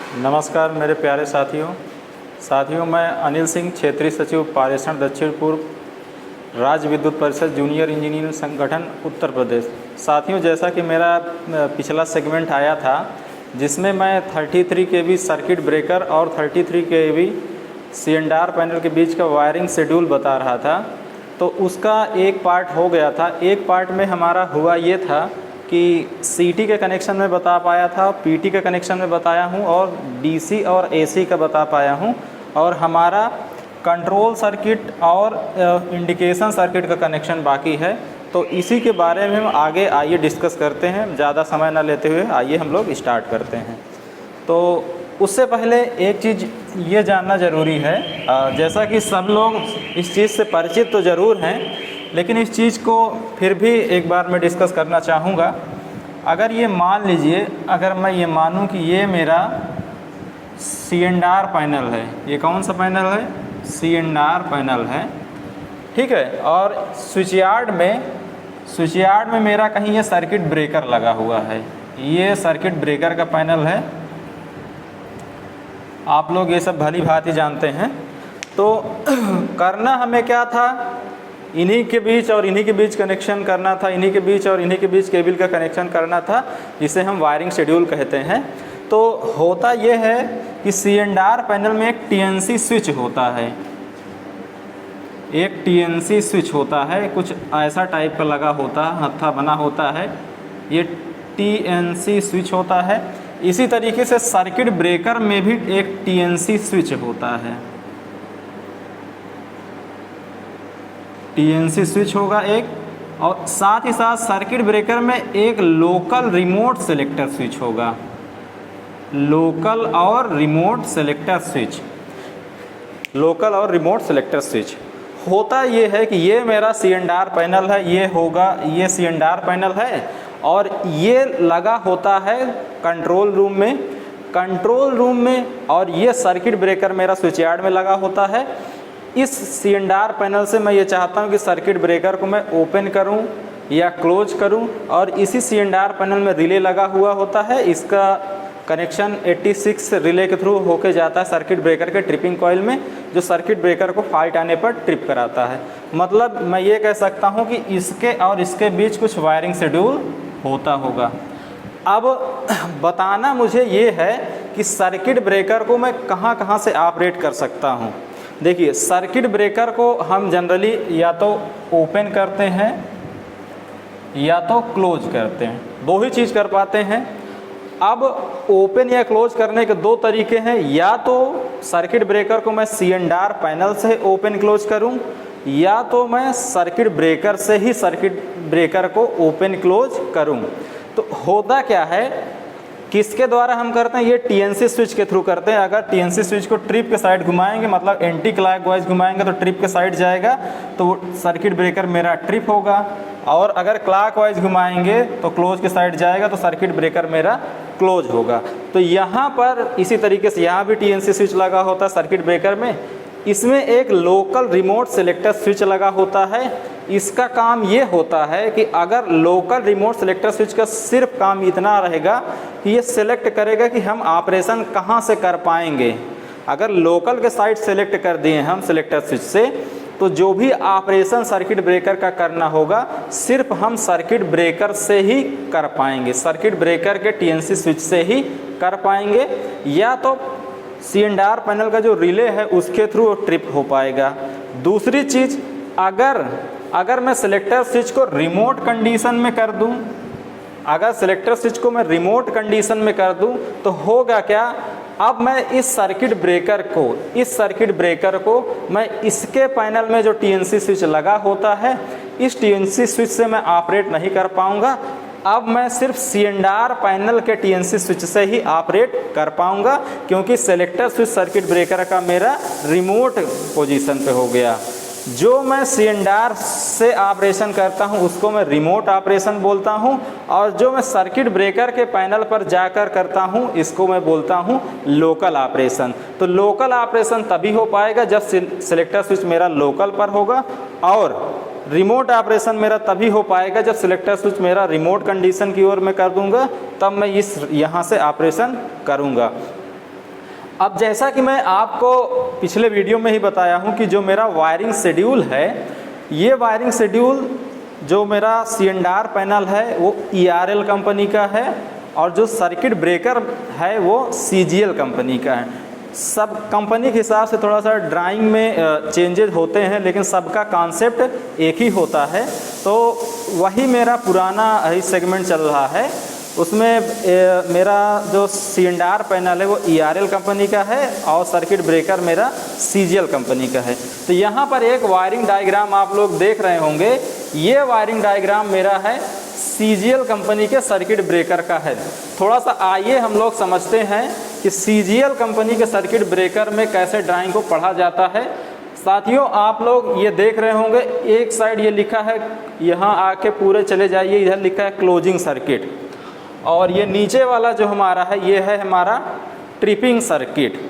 नमस्कार मेरे प्यारे साथियों, मैं अनिल सिंह, क्षेत्रीय सचिव पारेषण दक्षिण पूर्व राज्य विद्युत परिषद जूनियर इंजीनियरिंग संगठन उत्तर प्रदेश। साथियों, जैसा कि मेरा पिछला सेगमेंट आया था जिसमें मैं 33 kV सर्किट ब्रेकर और 33 kV CNR पैनल के बीच का वायरिंग शेड्यूल बता रहा था, तो उसका एक पार्ट हो गया था। एक पार्ट में हमारा हुआ ये था कि CT के कनेक्शन में बता पाया था, PT के कनेक्शन में बताया हूँ और DC और AC का बता पाया हूँ, और हमारा कंट्रोल सर्किट और इंडिकेशन सर्किट का कनेक्शन बाकी है। तो इसी के बारे में हम आगे आइए डिस्कस करते हैं। ज़्यादा समय ना लेते हुए आइए हम लोग स्टार्ट करते हैं। तो उससे पहले एक चीज़ ये जानना ज़रूरी है, जैसा कि सब लोग इस चीज़ से परिचित तो ज़रूर हैं, लेकिन इस चीज़ को फिर भी एक बार मैं डिस्कस करना चाहूँगा। अगर ये मान लीजिए, अगर मैं ये मानूँ कि ये मेरा CNR पैनल है, ये कौन सा पैनल है? CNR पैनल है, ठीक है। और स्विच यार्ड में मेरा कहीं ये सर्किट ब्रेकर लगा हुआ है। ये सर्किट ब्रेकर का पैनल है, आप लोग ये सब भली भांति जानते हैं। तो करना हमें क्या था? इन्हीं के बीच और इन्हीं के बीच कनेक्शन करना था, इन्हीं के बीच और इन्हीं के बीच केबल का कनेक्शन करना था, जिसे हम वायरिंग शेड्यूल कहते हैं। तो होता यह है कि CNR पैनल में एक TNC स्विच होता है, एक TNC स्विच होता है, कुछ ऐसा टाइप का लगा होता है, हत्था बना होता है, ये TNC स्विच होता है। इसी तरीके से सर्किट ब्रेकर में भी एक TNC स्विच होता है, TNC स्विच होगा एक, और साथ ही साथ सर्किट ब्रेकर में एक लोकल रिमोट सेलेक्टर स्विच होगा, लोकल और रिमोट सेलेक्टर स्विच, लोकल और रिमोट सेलेक्टर स्विच। होता ये है कि ये मेरा CNR पैनल है, ये होगा, ये CNR पैनल है, और ये लगा होता है कंट्रोल रूम में, और ये सर्किट ब्रेकर मेरा स्विच यार्ड में लगा होता है। इस CNR पैनल से मैं ये चाहता हूँ कि सर्किट ब्रेकर को मैं ओपन करूँ या क्लोज करूँ, और इसी CNR पैनल में रिले लगा हुआ होता है। इसका कनेक्शन 86 रिले के थ्रू होके जाता है सर्किट ब्रेकर के ट्रिपिंग कॉइल में, जो सर्किट ब्रेकर को फॉल्ट आने पर ट्रिप कराता है। मतलब मैं ये कह सकता हूँ कि इसके और इसके बीच कुछ वायरिंग शेड्यूल होता होगा। अब बताना मुझे ये है कि सर्किट ब्रेकर को मैं कहाँ कहाँ से ऑपरेट कर सकता हूँ। देखिए, सर्किट ब्रेकर को हम जनरली या तो ओपन करते हैं या तो क्लोज करते हैं, दो ही चीज़ कर पाते हैं। अब ओपन या क्लोज करने के दो तरीके हैं, या तो सर्किट ब्रेकर को मैं CNR पैनल से ओपन क्लोज करूं, या तो मैं सर्किट ब्रेकर से ही सर्किट ब्रेकर को ओपन क्लोज करूं। तो होता क्या है, किसके द्वारा हम करते हैं? ये TNC स्विच के थ्रू करते हैं। अगर TNC स्विच को ट्रिप के साइड घुमाएंगे, मतलब एंटी क्लॉकवाइज घुमाएंगे तो ट्रिप के साइड जाएगा, तो सर्किट ब्रेकर मेरा ट्रिप होगा, और अगर क्लॉकवाइज घुमाएंगे तो क्लोज के साइड जाएगा, तो सर्किट ब्रेकर मेरा क्लोज होगा। तो यहाँ पर इसी तरीके से यहाँ भी TNC स्विच लगा होता है सर्किट ब्रेकर में। इसमें एक लोकल रिमोट सेलेक्टर स्विच लगा होता है। इसका काम ये होता है कि अगर लोकल रिमोट सेलेक्टर स्विच का सिर्फ काम इतना रहेगा कि ये सेलेक्ट करेगा कि हम ऑपरेशन कहाँ से कर पाएंगे। अगर लोकल के साइड सेलेक्ट कर दिए हम सेलेक्टर स्विच से, तो जो भी ऑपरेशन सर्किट ब्रेकर का करना होगा सिर्फ हम सर्किट ब्रेकर से ही कर पाएंगे, सर्किट ब्रेकर के TNC स्विच से ही कर पाएंगे, या तो CNR पैनल का जो रिले है उसके थ्रू ट्रिप हो पाएगा। दूसरी चीज़, अगर मैं सेलेक्टर स्विच को रिमोट कंडीशन में कर दूं, अगर सेलेक्टर स्विच को मैं रिमोट कंडीशन में कर दूं, तो होगा क्या? अब मैं इस सर्किट ब्रेकर को मैं इसके पैनल में जो TNC स्विच लगा होता है, इस TNC स्विच से मैं ऑपरेट नहीं कर पाऊंगा। अब मैं सिर्फ CNR पैनल के TNC स्विच से ही ऑपरेट कर पाऊंगा, क्योंकि सेलेक्टर स्विच सर्किट ब्रेकर का मेरा रिमोट पोजीशन पे हो गया। जो मैं CNR से ऑपरेशन करता हूं उसको मैं रिमोट ऑपरेशन बोलता हूं, और जो मैं सर्किट ब्रेकर के पैनल पर जाकर करता हूं इसको मैं बोलता हूं लोकल ऑपरेशन। तो लोकल ऑपरेशन तभी हो पाएगा जब सेलेक्टर स्विच मेरा लोकल पर होगा, और रिमोट ऑपरेशन मेरा तभी हो पाएगा जब सिलेक्टर स्विच मेरा रिमोट कंडीशन की ओर मैं कर दूंगा, तब मैं यहाँ से ऑपरेशन करूंगा। अब जैसा कि मैं आपको पिछले वीडियो में ही बताया हूं कि जो मेरा वायरिंग शेड्यूल है, ये वायरिंग शेड्यूल जो मेरा C&R पैनल है वो ERL कंपनी का है और जो सर्किट ब्रेकर है वो CGL कंपनी का है। सब कंपनी के हिसाब से थोड़ा सा ड्राइंग में चेंजेस होते हैं, लेकिन सबका कॉन्सेप्ट एक ही होता है। तो वही मेरा पुराना ही सेगमेंट चल रहा है, उसमें मेरा जो C&R पैनल है वो ERL कंपनी का है और सर्किट ब्रेकर मेरा CGL कंपनी का है। तो यहाँ पर एक वायरिंग डायग्राम आप लोग देख रहे होंगे, ये वायरिंग डायग्राम मेरा है CGL कंपनी के सर्किट ब्रेकर का है। थोड़ा सा आइए हम लोग समझते हैं कि CGL कंपनी के सर्किट ब्रेकर में कैसे ड्राइंग को पढ़ा जाता है। साथियों आप लोग ये देख रहे होंगे, एक साइड ये लिखा है, यहाँ आके पूरे चले जाइए, इधर लिखा है क्लोजिंग सर्किट, और ये नीचे वाला जो हमारा है ये है हमारा ट्रिपिंग सर्किट।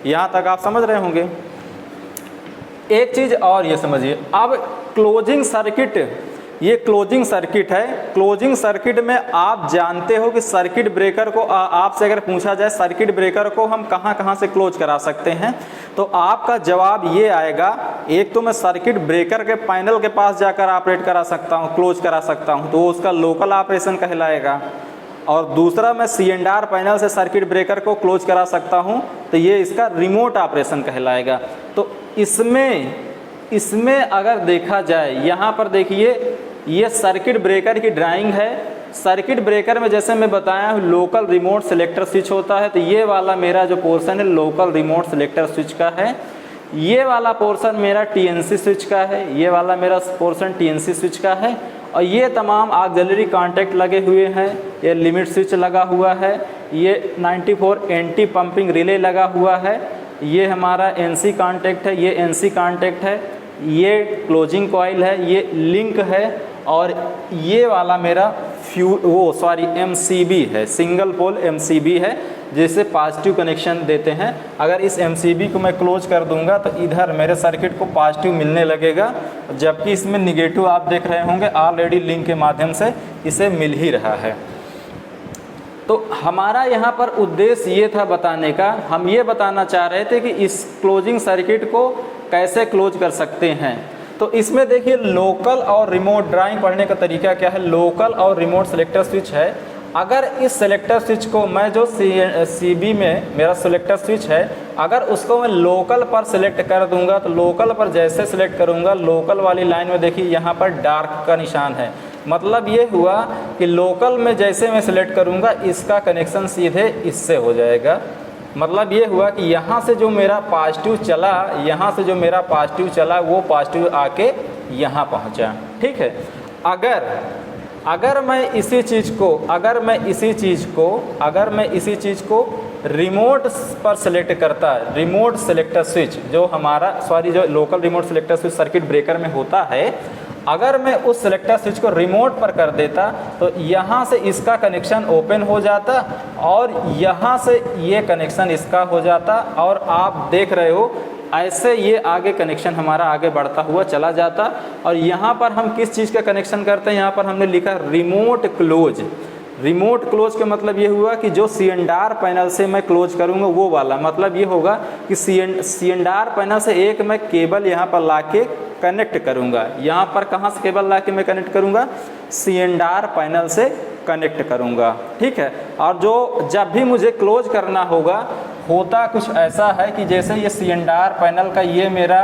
यहाँ तक आप समझ रहे होंगे। एक चीज़ और ये समझिए, अब क्लोजिंग सर्किट, ये क्लोजिंग सर्किट है। क्लोजिंग सर्किट में आप जानते हो कि सर्किट ब्रेकर को आपसे अगर पूछा जाए सर्किट ब्रेकर को हम कहाँ कहाँ से क्लोज करा सकते हैं, तो आपका जवाब ये आएगा, एक तो मैं सर्किट ब्रेकर के पैनल के पास जाकर ऑपरेट करा सकता हूँ, क्लोज करा सकता हूँ, तो उसका लोकल ऑपरेशन कहलाएगा। और दूसरा मैं C&R पैनल से सर्किट ब्रेकर को क्लोज करा सकता हूँ, तो ये इसका रिमोट ऑपरेशन कहलाएगा। तो इसमें अगर देखा जाए, यहाँ पर देखिए ये सर्किट ब्रेकर की ड्राइंग है। सर्किट ब्रेकर में जैसे मैं बताया हूँ लोकल रिमोट सिलेक्टर स्विच होता है, तो ये वाला मेरा जो पोर्शन है लोकल रिमोट सिलेक्टर स्विच का है। ये वाला पोर्शन मेरा TNC स्विच का है, ये वाला मेरा पोर्शन TNC स्विच का है, और ये तमाम ऑक्सिलरी कॉन्टैक्ट लगे हुए हैं। ये लिमिट स्विच लगा हुआ है, ये 94 एंटी पंपिंग रिले लगा हुआ है, ये हमारा NC कॉन्टैक्ट है, ये NC कॉन्टैक्ट है, ये क्लोजिंग कॉइल है, ये लिंक है, और ये वाला मेरा MCB है, सिंगल पोल MCB है, जिसे पॉजिटिव कनेक्शन देते हैं। अगर इस MCB को मैं क्लोज कर दूंगा तो इधर मेरे सर्किट को पॉजिटिव मिलने लगेगा, जबकि इसमें निगेटिव आप देख रहे होंगे ऑलरेडी लिंक के माध्यम से इसे मिल ही रहा है। तो हमारा यहाँ पर उद्देश्य ये था बताने का, हम ये बताना चाह रहे थे कि इस क्लोजिंग सर्किट को कैसे क्लोज कर सकते हैं। तो इसमें देखिए लोकल और रिमोट ड्राइंग पढ़ने का तरीका क्या है। लोकल और रिमोट सेलेक्टर स्विच है। अगर इस सेलेक्टर स्विच को मैं जो CB में मेरा सेलेक्टर स्विच है, अगर उसको मैं लोकल पर सेलेक्ट कर दूंगा, तो लोकल पर जैसे सेलेक्ट करूंगा, लोकल वाली लाइन में देखिए यहाँ पर डार्क का निशान है। मतलब ये हुआ कि लोकल में जैसे मैं सेलेक्ट करूंगा इसका कनेक्शन सीधे इससे हो जाएगा। मतलब ये हुआ कि यहाँ से जो मेरा पॉजिटिव चला, यहाँ से जो मेरा पॉजिटिव चला वो पॉजिटिव आके यहाँ पहुँचा। ठीक है। अगर मैं इसी चीज़ को रिमोट पर सेलेक्ट करता, रिमोट सेलेक्टर स्विच जो हमारा जो local remote selector switch circuit breaker में होता है, अगर मैं उस सेलेक्टर स्विच को रिमोट पर कर देता तो यहाँ से इसका कनेक्शन ओपन हो जाता और यहाँ से ये कनेक्शन इसका हो जाता, और आप देख रहे हो ऐसे ये आगे कनेक्शन हमारा आगे बढ़ता हुआ चला जाता। और यहाँ पर हम किस चीज़ का कनेक्शन करते हैं, यहाँ पर हमने लिखा रिमोट क्लोज। रिमोट क्लोज का मतलब ये हुआ कि जो C&R पैनल से मैं क्लोज करूँगा वो वाला, मतलब ये होगा कि C&R पैनल से एक मैं केबल यहाँ पर लाके कनेक्ट करूँगा। यहाँ पर कहाँ से केबल लाके मैं कनेक्ट करूँगा, C&R पैनल से कनेक्ट करूँगा। ठीक है। और जो जब भी मुझे क्लोज करना होगा, होता कुछ ऐसा है कि जैसे ये C&R पैनल का ये मेरा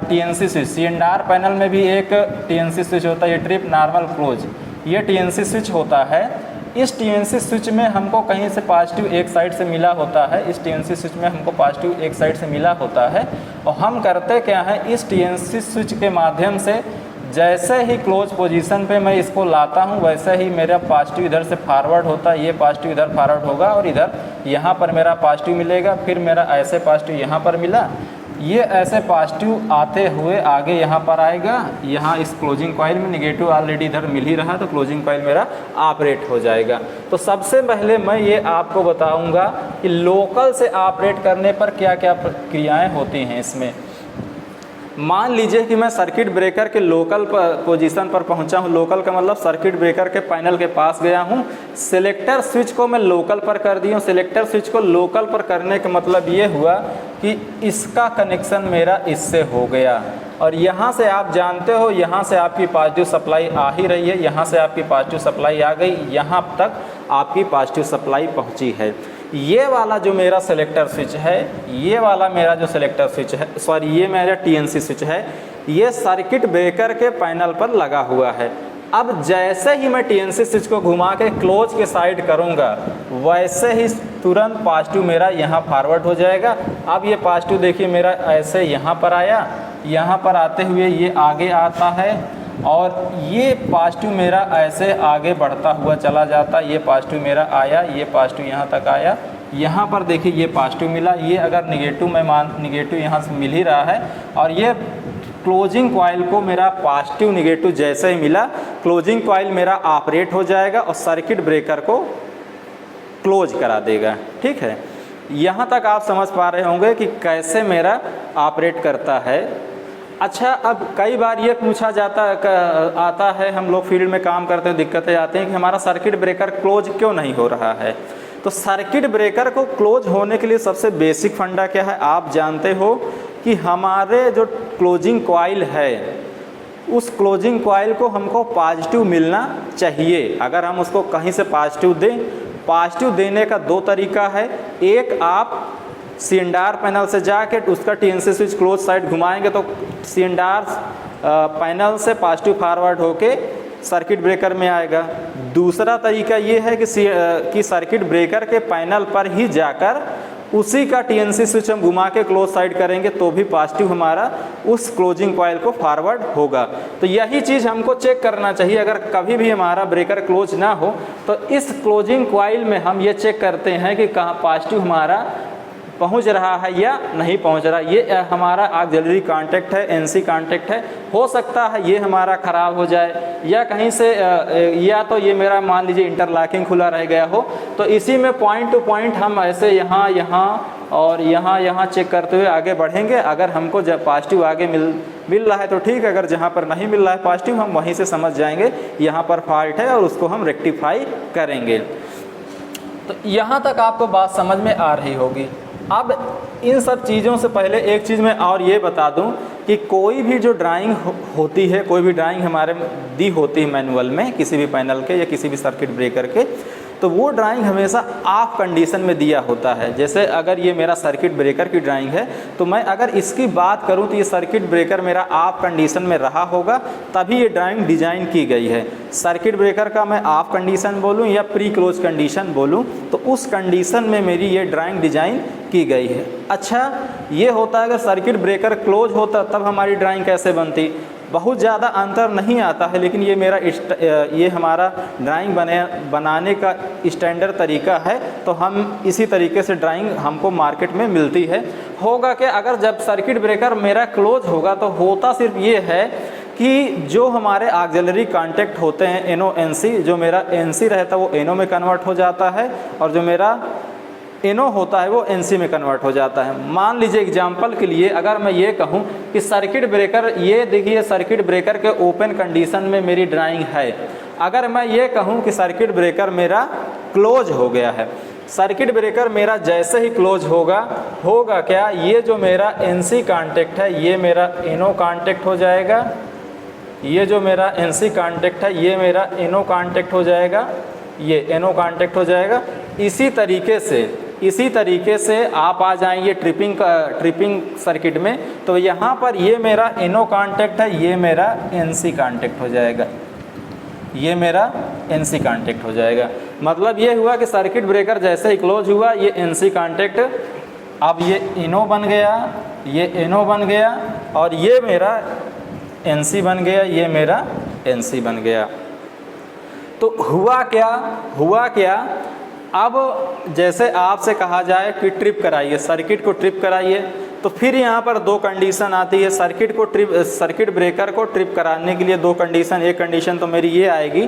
TNC स्विच, C&R पैनल में भी एक TNC स्विच होता है, ये ट्रिप नॉर्मल क्लोज, ये TNC स्विच होता है। इस TNC स्विच में हमको कहीं से पॉजिटिव एक साइड से मिला होता है, इस TNC स्विच में हमको पॉजिटिव एक साइड से मिला होता है। और हम करते क्या है, इस TNC स्विच के माध्यम से जैसे ही क्लोज पोजीशन पे मैं इसको लाता हूँ, वैसे ही मेरा पॉजिटिव इधर से फॉरवर्ड होता है, ये पॉजिटिव इधर फॉरवर्ड होगा और इधर यहाँ पर मेरा पॉजिटिव मिलेगा, फिर मेरा ऐसे पॉजिटिव यहाँ पर मिला, ये ऐसे पॉजिटिव आते हुए आगे यहाँ पर आएगा। यहाँ इस क्लोजिंग कॉइल में निगेटिव ऑलरेडी इधर मिल ही रहा, तो क्लोजिंग कॉइल मेरा ऑपरेट हो जाएगा। तो सबसे पहले मैं ये आपको बताऊँगा कि लोकल से ऑपरेट करने पर क्या क्या प्रक्रियाएँ होती हैं इसमें। मान लीजिए कि मैं सर्किट ब्रेकर के लोकल पोजीशन पर पहुंचा हूं। लोकल का मतलब सर्किट ब्रेकर के पैनल के पास गया हूं। सिलेक्टर स्विच को मैं लोकल पर कर दिया हूं। सिलेक्टर स्विच को लोकल पर करने का मतलब ये हुआ कि इसका कनेक्शन मेरा इससे हो गया, और यहाँ से आप जानते हो यहाँ से आपकी पॉजिटिव सप्लाई आ ही रही है, यहाँ से आपकी पॉजिटिव सप्लाई आ गई, यहाँ तक आपकी पॉजिटिव सप्लाई पहुँची है। ये वाला जो मेरा सिलेक्टर स्विच है, ये वाला मेरा जो सिलेक्टर स्विच है, सॉरी ये मेरा टीएनसी स्विच है, ये सर्किट ब्रेकर के पैनल पर लगा हुआ है। अब जैसे ही मैं टीएनसी स्विच को घुमा के क्लोज के साइड करूँगा, वैसे ही तुरंत पॉजिटिव मेरा यहाँ फॉरवर्ड हो जाएगा। अब ये पॉजिटिव देखिए मेरा ऐसे यहाँ पर आया, यहाँ पर आते हुए ये आगे आता है, और ये पॉजिटिव मेरा ऐसे आगे बढ़ता हुआ चला जाता। ये पॉजिटिव मेरा आया, ये पॉजिटिव यहाँ तक आया, यहाँ पर देखिए ये पॉजिटिव मिला। ये अगर निगेटिव निगेटिव यहाँ से मिल ही रहा है, और ये क्लोजिंग कॉइल को मेरा पॉजिटिव निगेटिव जैसे ही मिला, क्लोजिंग कॉइल मेरा ऑपरेट हो जाएगा और सर्किट ब्रेकर को क्लोज करा देगा। ठीक है, यहाँ तक आप समझ पा रहे होंगे कि कैसे मेरा ऑपरेट करता है। अच्छा, अब कई बार ये पूछा आता है, हम लोग फील्ड में काम करते हैं, दिक्कतें आती हैं कि हमारा सर्किट ब्रेकर क्लोज क्यों नहीं हो रहा है। तो सर्किट ब्रेकर को क्लोज होने के लिए सबसे बेसिक फंडा क्या है, आप जानते हो कि हमारे जो क्लोजिंग कॉइल है, उस क्लोजिंग कॉइल को हमको पॉजिटिव मिलना चाहिए। अगर हम उसको कहीं से पॉजिटिव दें, पॉजिटिव देने का दो तरीका है। एक, आप CNR पैनल से जाके उसका टीएनसी स्विच क्लोज साइड घुमाएंगे तो CNR पैनल से पॉजिटिव फॉरवर्ड होके सर्किट ब्रेकर में आएगा। दूसरा तरीका ये है कि सर्किट ब्रेकर के पैनल पर ही जाकर उसी का टीएनसी स्विच हम घुमा के क्लोज साइड करेंगे तो भी पॉजिटिव हमारा उस क्लोजिंग कॉइल को फॉरवर्ड होगा। तो यही चीज़ हमको चेक करना चाहिए। अगर कभी भी हमारा ब्रेकर क्लोज ना हो तो इस क्लोजिंग कॉइल में हम ये चेक करते हैं कि कहाँ पॉजिटिव हमारा पहुंच रहा है या नहीं पहुंच रहा। ये हमारा ऑक्सिलरी कांटेक्ट है, एनसी कांटेक्ट है। हो सकता है ये हमारा ख़राब हो जाए, या कहीं से या तो ये मेरा मान लीजिए इंटरलॉकिंग खुला रह गया हो, तो इसी में पॉइंट टू पॉइंट हम ऐसे यहाँ और यहाँ चेक करते हुए आगे बढ़ेंगे। अगर हमको जब पॉजिटिव आगे मिल रहा है तो ठीक है, अगर जहाँ पर नहीं मिल रहा है पॉजिटिव, हम वहीं से समझ जाएंगे यहाँ पर फॉल्ट है और उसको हम रेक्टिफाई करेंगे। तो यहाँ तक आपको बात समझ में आ रही होगी। अब इन सब चीज़ों से पहले एक चीज़ मैं और ये बता दूं कि कोई भी जो ड्राइंग होती है, कोई भी ड्राइंग हमारे दी होती है मैनुअल में किसी भी पैनल के या किसी भी सर्किट ब्रेकर के, तो वो ड्राइंग हमेशा ऑफ कंडीशन में दिया होता है। जैसे अगर ये मेरा सर्किट ब्रेकर की ड्राइंग है तो मैं अगर इसकी बात करूं तो ये सर्किट ब्रेकर मेरा ऑफ कंडीशन में रहा होगा, तभी ये ड्राइंग डिजाइन की गई है। सर्किट ब्रेकर का मैं ऑफ कंडीशन बोलूं या प्री क्लोज कंडीशन बोलूं, तो उस कंडीशन में मेरी ये ड्राइंग डिजाइन की गई है। अच्छा, ये होता है अगर सर्किट ब्रेकर क्लोज होता तब हमारी ड्राइंग कैसे बनती। बहुत ज़्यादा अंतर नहीं आता है, लेकिन ये हमारा ड्राइंग बनाने का स्टैंडर्ड तरीका है, तो हम इसी तरीके से ड्राइंग हमको मार्केट में मिलती है। होगा कि अगर जब सर्किट ब्रेकर मेरा क्लोज होगा तो होता सिर्फ ये है कि जो हमारे ऑक्सिलरी कांटेक्ट होते हैं एनो एनसी, जो मेरा एनसी रहता है वो एनो में कन्वर्ट हो जाता है और जो मेरा एनो होता है वो एनसी में कन्वर्ट हो जाता है। मान लीजिए एग्जांपल के लिए अगर मैं ये कहूँ कि सर्किट ब्रेकर, ये देखिए सर्किट ब्रेकर के ओपन कंडीशन में मेरी ड्राइंग है। अगर मैं ये कहूँ कि सर्किट ब्रेकर मेरा क्लोज हो गया है, सर्किट ब्रेकर मेरा जैसे ही क्लोज होगा क्या, ये जो मेरा एनसी कांटेक्ट है ये मेरा एनो कांटेक्ट हो जाएगा, ये जो मेरा एनसी कांटेक्ट है ये मेरा एनो कांटेक्ट हो जाएगा, ये एनो कांटेक्ट हो जाएगा। इसी तरीके से आप आ जाएंगे ट्रिपिंग सर्किट में, तो यहाँ पर ये मेरा एनो कांटेक्ट है, ये मेरा एनसी कांटेक्ट हो जाएगा, ये मेरा एनसी कांटेक्ट हो जाएगा। मतलब ये हुआ कि सर्किट ब्रेकर जैसे ही क्लोज हुआ ये एनसी कांटेक्ट, अब ये एनो बन गया, ये एनो बन गया और ये मेरा एनसी बन गया, ये मेरा एनसी बन गया। तो हुआ क्या, अब जैसे आपसे कहा जाए कि ट्रिप कराइए, सर्किट को ट्रिप कराइए, तो फिर यहाँ पर दो कंडीशन आती है। सर्किट ब्रेकर को ट्रिप कराने के लिए दो कंडीशन, एक कंडीशन तो मेरी ये आएगी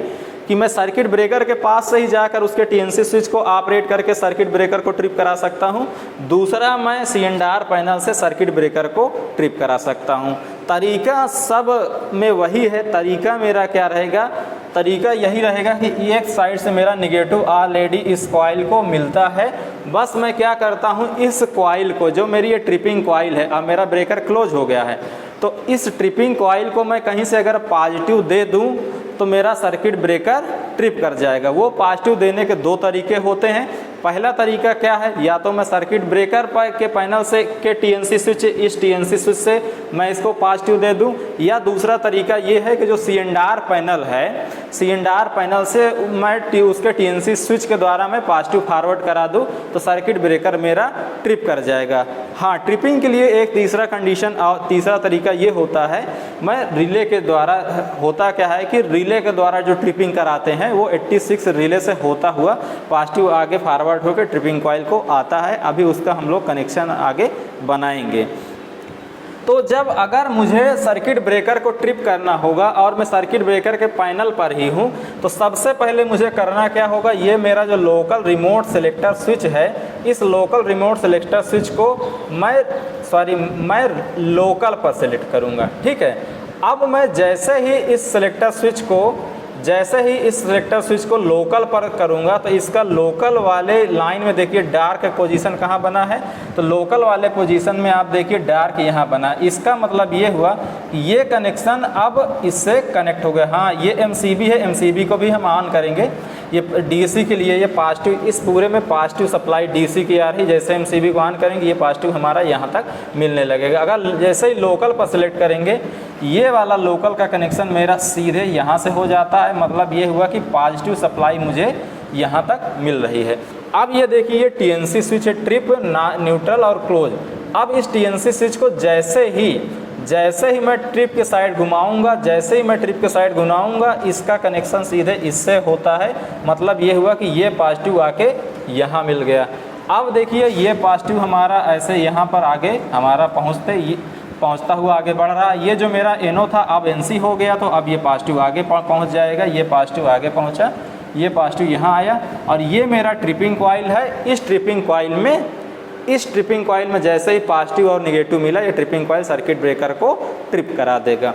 कि मैं सर्किट ब्रेकर के पास से ही जाकर उसके टीएनसी स्विच को ऑपरेट करके सर्किट ब्रेकर को ट्रिप करा सकता हूँ। दूसरा, मैं CNR पैनल से सर्किट ब्रेकर को ट्रिप करा सकता हूँ। तरीका सब में वही है। तरीका मेरा क्या रहेगा? तरीका यही रहेगा कि एक साइड से मेरा निगेटिव ऑलरेडी इस कॉइल को मिलता है। बस मैं क्या करता हूँ, इस कॉइल को, जो मेरी ये ट्रिपिंग कॉइल है, अब मेरा ब्रेकर क्लोज हो गया है, तो इस ट्रिपिंग कॉइल को मैं कहीं से अगर पॉजिटिव दे दूँ तो मेरा सर्किट ब्रेकर ट्रिप कर जाएगा। वो पॉजिटिव देने के दो तरीके होते हैं। पहला तरीका क्या है, या तो मैं सर्किट ब्रेकर के पैनल से के टीएनसी स्विच, इस टीएनसी स्विच से मैं इसको पॉजिटिव दे दूं, या दूसरा तरीका ये है कि जो CNR पैनल है, CNR पैनल से मैं उसके टीएनसी स्विच के द्वारा मैं पॉजिटिव फॉरवर्ड करा दूं तो सर्किट ब्रेकर मेरा ट्रिप कर जाएगा। हाँ, ट्रिपिंग के लिए एक तीसरा कंडीशन और तीसरा तरीका ये होता है, मैं रिले के द्वारा, होता क्या है कि रिले के द्वारा जो ट्रिपिंग कराते हैं वो 86 रिले से होता हुआ पॉजिटिव आगे फॉरवर्ड होकर ट्रिपिंग कॉइल को आता है। अभी उसका हम लोग कनेक्शन आगे बनाएंगे। तो जब अगर मुझे सर्किट ब्रेकर को ट्रिप करना होगा और मैं सर्किट ब्रेकर के पैनल पर ही हूँ, तो सबसे पहले मुझे करना क्या होगा, ये मेरा जो लोकल रिमोट सेलेक्टर स्विच है, इस लोकल रिमोट सेलेक्टर स्विच को मैं लोकल पर सेलेक्ट करूँगा। ठीक है। अब मैं जैसे ही इस सेलेक्टर स्विच को लोकल पर करूंगा तो इसका लोकल वाले लाइन में देखिए डार्क पोजीशन कहाँ बना है, तो लोकल वाले पोजीशन में आप देखिए डार्क यहाँ बना। इसका मतलब ये हुआ कि ये कनेक्शन अब इससे कनेक्ट हो गया। हाँ, ये MCB है, MCB को भी हम ऑन करेंगे। ये DC के लिए ये पॉजिटिव, इस पूरे में पॉजिटिव सप्लाई DC की आ रही। जैसे MCB को ऑन करेंगे ये पॉजिटिव हमारा यहाँ तक मिलने लगेगा। अगर जैसे ही लोकल पर सेलेक्ट करेंगे, ये वाला लोकल का कनेक्शन मेरा सीधे यहाँ से हो जाता है। मतलब ये हुआ कि पॉजिटिव सप्लाई मुझे यहाँ तक मिल रही है। अब ये देखिए, ये TNC स्विच है, ट्रिप, न्यूट्रल और क्लोज। अब इस TNC स्विच को जैसे ही मैं ट्रिप के साइड घुमाऊंगा, इसका कनेक्शन सीधे इससे होता है। मतलब ये हुआ कि ये पॉजिटिव आके यहाँ मिल गया। अब देखिए, ये पॉजिटिव हमारा ऐसे यहाँ पर आगे हमारा पहुँचता हुआ आगे बढ़ रहा है। ये जो मेरा NO था अब NC हो गया, तो अब ये पॉजिटिव आगे पहुँच जाएगा। ये पॉजिटिव आगे पहुँचा, ये पॉजिटिव यहाँ आया, और ये मेरा ट्रिपिंग कॉइल है। इस ट्रिपिंग कॉइल में जैसे ही पॉजिटिव और निगेटिव मिला, ये ट्रिपिंग कॉइल सर्किट ब्रेकर को ट्रिप करा देगा।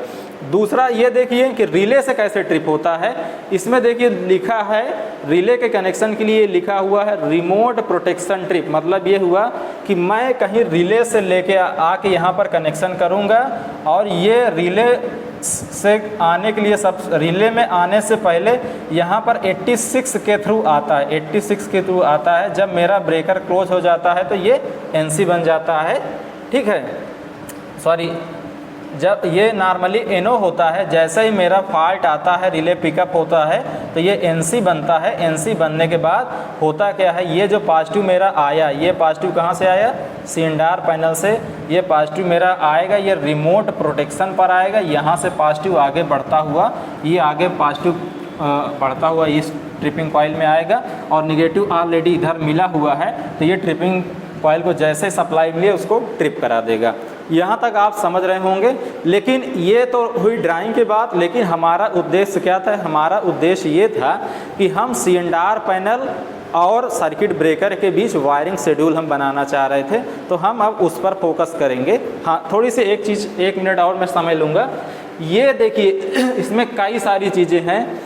दूसरा ये देखिए कि रिले से कैसे ट्रिप होता है। इसमें देखिए लिखा है, रिले के कनेक्शन के लिए लिखा हुआ है रिमोट प्रोटेक्शन ट्रिप। मतलब ये हुआ कि मैं कहीं रिले से लेके आके यहाँ पर कनेक्शन करूँगा, और ये रिले से आने के लिए रिले में आने से पहले यहाँ पर 86 के थ्रू आता है। 86 के थ्रू आता है। जब मेरा ब्रेकर क्लोज हो जाता है तो ये NC बन जाता है। ठीक है, जब ये नॉर्मली NO होता है, जैसे ही मेरा फॉल्ट आता है, रिले पिकअप होता है, तो ये NC बनता है। NC बनने के बाद होता क्या है, ये जो पॉजिटिव मेरा आया, ये पॉजिटिव कहाँ से आया, CNR पैनल से। ये पॉजिटिव मेरा आएगा, ये रिमोट प्रोटेक्शन पर आएगा। यहाँ से पॉजिटिव आगे बढ़ता हुआ, ये आगे पॉजिटिव बढ़ता हुआ इस ट्रिपिंग कॉइल में आएगा, और निगेटिव ऑलरेडी इधर मिला हुआ है, तो ये ट्रिपिंग कॉइल को जैसे सप्लाई मिले उसको ट्रिप करा देगा। यहाँ तक आप समझ रहे होंगे। लेकिन ये तो हुई ड्राइंग की बात, लेकिन हमारा उद्देश्य क्या था? हमारा उद्देश्य ये था कि हम CNR पैनल और सर्किट ब्रेकर के बीच वायरिंग शेड्यूल हम बनाना चाह रहे थे, तो हम अब उस पर फोकस करेंगे। हाँ, थोड़ी सी एक चीज़, 1 मिनट और मैं समय लूँगा। ये देखिए, इसमें कई सारी चीज़ें हैं।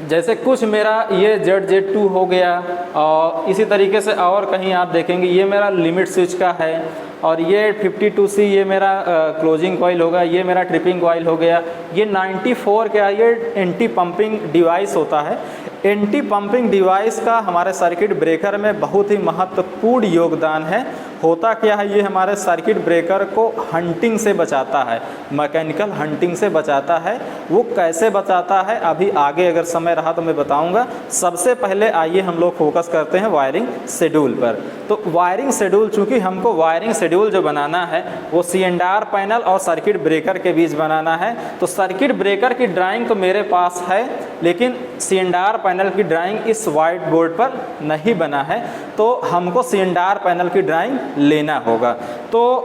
जैसे कुछ मेरा ये ZZ2 हो गया, और इसी तरीके से और कहीं आप देखेंगे ये मेरा लिमिट स्विच का है, और ये 52C ये मेरा क्लोजिंग कॉइल होगा, ये मेरा ट्रिपिंग कॉइल हो गया। ये 94 क्या, ये एंटी पंपिंग डिवाइस होता है। एंटी पंपिंग डिवाइस का हमारे सर्किट ब्रेकर में बहुत ही महत्वपूर्ण योगदान है। होता क्या है, ये हमारे सर्किट ब्रेकर को हंटिंग से बचाता है, मैकेनिकल हंटिंग से बचाता है। वो कैसे बचाता है अभी आगे अगर समय रहा तो मैं बताऊंगा। सबसे पहले आइए हम लोग फोकस करते हैं वायरिंग शेड्यूल पर। तो वायरिंग शेड्यूल, चूँकि हमको वायरिंग शेड्यूल जो बनाना है वो CNR पैनल और सर्किट ब्रेकर के बीच बनाना है। तो सर्किट ब्रेकर की ड्राइंग तो मेरे पास है, लेकिन CNR पैनल की ड्राइंग इस वाइट बोर्ड पर नहीं बना है, तो हमको CNR पैनल की ड्राइंग लेना होगा। तो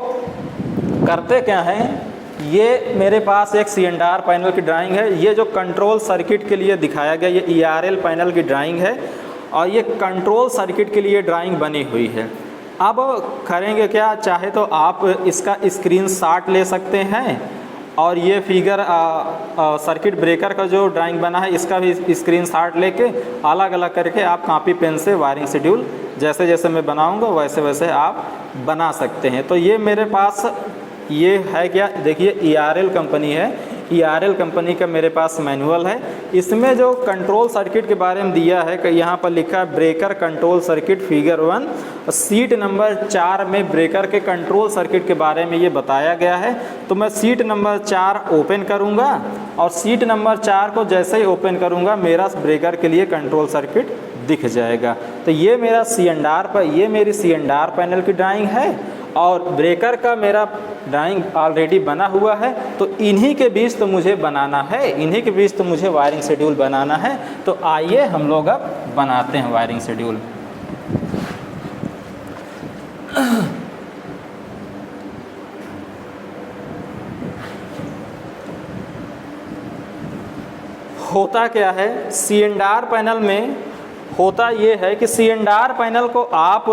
करते क्या हैं, ये मेरे पास एक C&R पैनल की ड्राइंग है। ये जो कंट्रोल सर्किट के लिए दिखाया गया ये ERL पैनल की ड्राइंग है और ये कंट्रोल सर्किट के लिए ड्राइंग बनी हुई है। अब करेंगे क्या, चाहे तो आप इसका स्क्रीनशॉट ले सकते हैं और ये फिगर सर्किट ब्रेकर का जो ड्राइंग बना है इसका भी स्क्रीनशॉट लेके अलग अलग करके आप कॉपी पेन से वायरिंग शेड्यूल जैसे जैसे मैं बनाऊंगा वैसे वैसे आप बना सकते हैं। तो ये मेरे पास ये है क्या, देखिए ERL कंपनी है, ERL कंपनी का मेरे पास मैनुअल है। इसमें जो कंट्रोल सर्किट के बारे में दिया है कि यहाँ पर लिखा है breaker control circuit figure 1, seat number 4 में ब्रेकर के कंट्रोल सर्किट के बारे में ये बताया गया है। तो मैं सीट नंबर 4 ओपन करूँगा और सीट नंबर 4 को जैसे ही ओपन करूँगा मेरा ब्रेकर के लिए कंट्रोल सर्किट दिख जाएगा। तो ये मेरा ये मेरी C&R पैनल की ड्राइंग है और ब्रेकर का मेरा ड्राइंग ऑलरेडी बना हुआ है। तो इन्हीं के बीच तो मुझे बनाना है, इन्हीं के बीच तो मुझे वायरिंग शेड्यूल बनाना है। तो आइए हम लोग अब बनाते हैं वायरिंग शेड्यूल। होता क्या है C&R पैनल में, होता ये है कि C&R पैनल को आप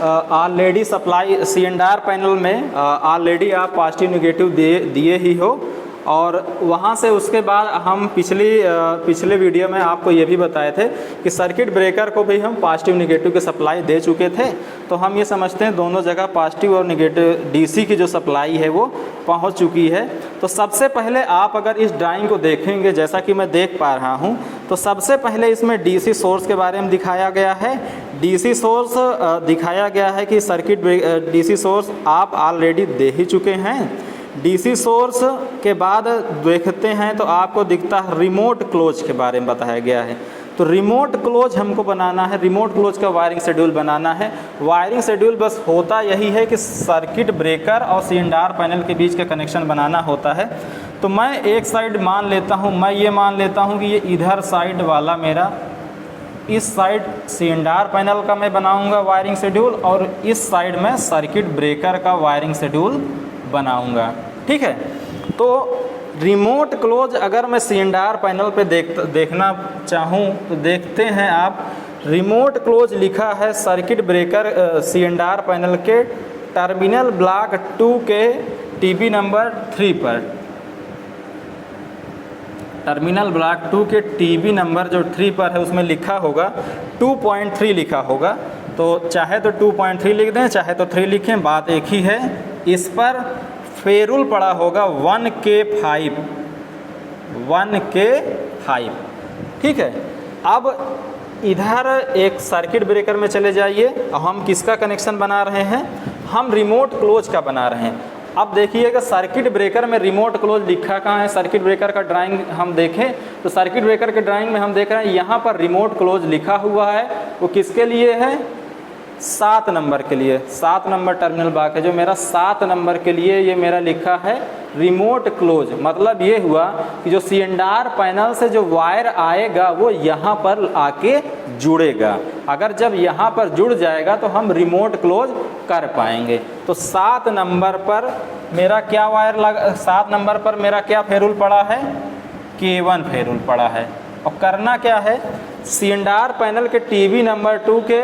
ऑलरेडी सप्लाई C&R पैनल में ऑलरेडी आप पॉजिटिव नेगेटिव दिए ही हो और वहाँ से उसके बाद हम पिछले वीडियो में आपको ये भी बताए थे कि सर्किट ब्रेकर को भी हम पॉजिटिव नेगेटिव की सप्लाई दे चुके थे। तो हम ये समझते हैं दोनों जगह पॉजिटिव और नेगेटिव DC की जो सप्लाई है वो पहुँच चुकी है। तो सबसे पहले आप अगर इस ड्राइंग को देखेंगे जैसा कि मैं देख पा रहा हूँ, तो सबसे पहले इसमें DC सोर्स के बारे में दिखाया गया है। DC सोर्स दिखाया गया है कि DC सोर्स आप ऑलरेडी दे ही चुके हैं। DC सोर्स के बाद देखते हैं तो आपको दिखता है रिमोट क्लोज के बारे में बताया गया है। तो रिमोट क्लोज हमको बनाना है, रिमोट क्लोज का वायरिंग शेड्यूल बनाना है। वायरिंग शेड्यूल बस होता यही है कि सर्किट ब्रेकर और C&R पैनल के बीच का कनेक्शन बनाना होता है। तो मैं एक साइड मान लेता हूँ, मैं ये मान लेता हूँ कि ये इधर साइड वाला मेरा, इस साइड C&R पैनल का मैं बनाऊँगा वायरिंग शेड्यूल और इस साइड में सर्किट ब्रेकर का वायरिंग शेड्यूल बनाऊंगा। ठीक है, तो रिमोट क्लोज अगर मैं C&R पैनल पे देखना चाहूँ तो देखते हैं आप, रिमोट क्लोज लिखा है सर्किट ब्रेकर C&R पैनल के टर्मिनल ब्लॉक 2 के TB नंबर 3 पर। टर्मिनल ब्लॉक 2 के TB नंबर जो 3 पर है उसमें लिखा होगा 2.3 लिखा होगा। तो चाहे तो 2.3 लिख दें, चाहे तो 3 लिखें, बात एक ही है। इस पर फेरुल पड़ा होगा 1K5, 1K5। ठीक है, अब इधर एक सर्किट ब्रेकर में चले जाइए और हम किसका कनेक्शन बना रहे हैं, हम रिमोट क्लोज का बना रहे हैं। अब देखिएगा सर्किट ब्रेकर में रिमोट क्लोज लिखा कहाँ है। सर्किट ब्रेकर का ड्राइंग हम देखें तो सर्किट ब्रेकर के ड्राइंग में हम देख रहे हैं यहाँ पर रिमोट क्लोज लिखा हुआ है। वो किसके लिए है, 7 नंबर के लिए। 7 नंबर टर्मिनल ब्लॉक है जो मेरा 7 नंबर के लिए ये मेरा लिखा है रिमोट क्लोज। मतलब ये हुआ कि जो C&R पैनल से जो वायर आएगा वो यहाँ पर आके जुड़ेगा। अगर जब यहाँ पर जुड़ जाएगा तो हम रिमोट क्लोज कर पाएंगे। तो 7 नंबर पर मेरा क्या वायर लगा, 7 नंबर पर मेरा क्या फेरुल पड़ा है, K1 फेरुल पड़ा है। और करना क्या है, C&R पैनल के TB नंबर 2 के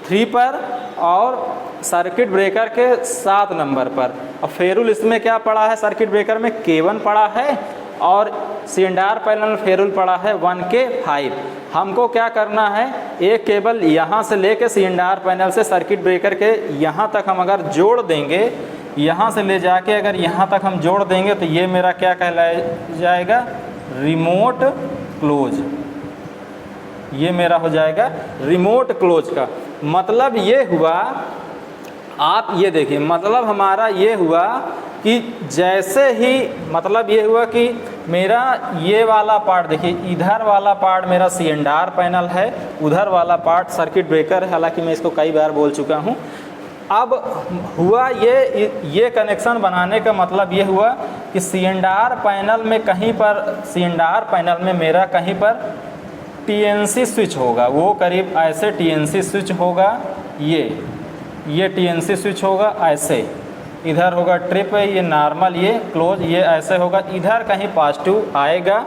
3 पर और सर्किट ब्रेकर के 7 नंबर पर। और फेरुल इसमें क्या पड़ा है, सर्किट ब्रेकर में K1 पड़ा है और C&R पैनल में फेरुल पड़ा है 1K5। हमको क्या करना है, एक केबल यहाँ से लेके C&R पैनल से सर्किट ब्रेकर के यहाँ तक हम अगर जोड़ देंगे, यहाँ से ले जाके अगर यहाँ तक हम जोड़ देंगे तो ये मेरा क्या कहलाया जाएगा, रिमोट क्लोज। ये मेरा हो जाएगा रिमोट क्लोज का मतलब ये हुआ, आप ये देखिए, मतलब हमारा ये हुआ कि जैसे ही, मतलब ये हुआ कि मेरा ये वाला पार्ट देखिए, इधर वाला पार्ट मेरा C&R पैनल है, उधर वाला पार्ट सर्किट ब्रेकर है। हालांकि मैं इसको कई बार बोल चुका हूँ। अब हुआ ये कनेक्शन बनाने का मतलब ये हुआ कि C&R पैनल में कहीं पर, C&R पैनल में मेरा कहीं पर TNC स्विच होगा। वो करीब ऐसे TNC स्विच होगा, ये TNC स्विच होगा ऐसे। इधर होगा ट्रिप, ये नॉर्मल, ये क्लोज, ये ऐसे होगा, इधर कहीं पॉजिटिव आएगा।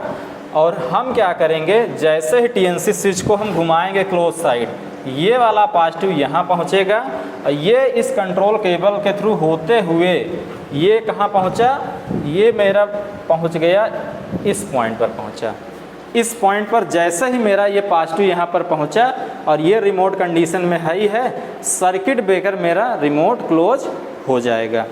और हम क्या करेंगे, जैसे ही टीएनसी स्विच को हम घुमाएंगे क्लोज साइड, ये वाला पॉजिटिव यहाँ पहुँचेगा और ये इस कंट्रोल केबल के थ्रू होते हुए ये कहाँ पहुँचा, ये मेरा पहुँच गया इस पॉइंट पर पहुँचा। इस पॉइंट पर जैसे ही मेरा ये पॉजिटिव यहाँ पर पहुँचा और ये रिमोट कंडीशन में है ही है, सर्किट ब्रेकर मेरा रिमोट क्लोज हो जाएगा।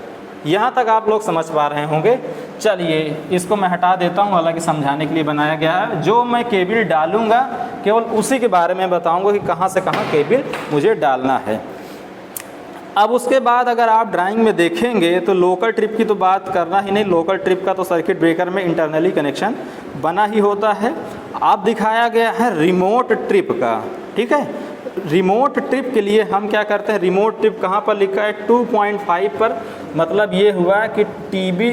यहाँ तक आप लोग समझ पा रहे होंगे। चलिए इसको मैं हटा देता हूँ, हालांकि समझाने के लिए बनाया गया है। जो मैं केबल डालूँगा केवल उसी के बारे में बताऊँगा कि कहाँ से कहाँ केबल मुझे डालना है। अब उसके बाद अगर आप ड्राइंग में देखेंगे तो लोकल ट्रिप की तो बात करना ही नहीं, लोकल ट्रिप का तो सर्किट ब्रेकर में इंटरनली कनेक्शन बना ही होता है। अब दिखाया गया है रिमोट ट्रिप का, ठीक है। रिमोट ट्रिप के लिए हम क्या करते हैं, रिमोट ट्रिप कहाँ पर लिखा है 2.5 पर, मतलब ये हुआ कि टीबी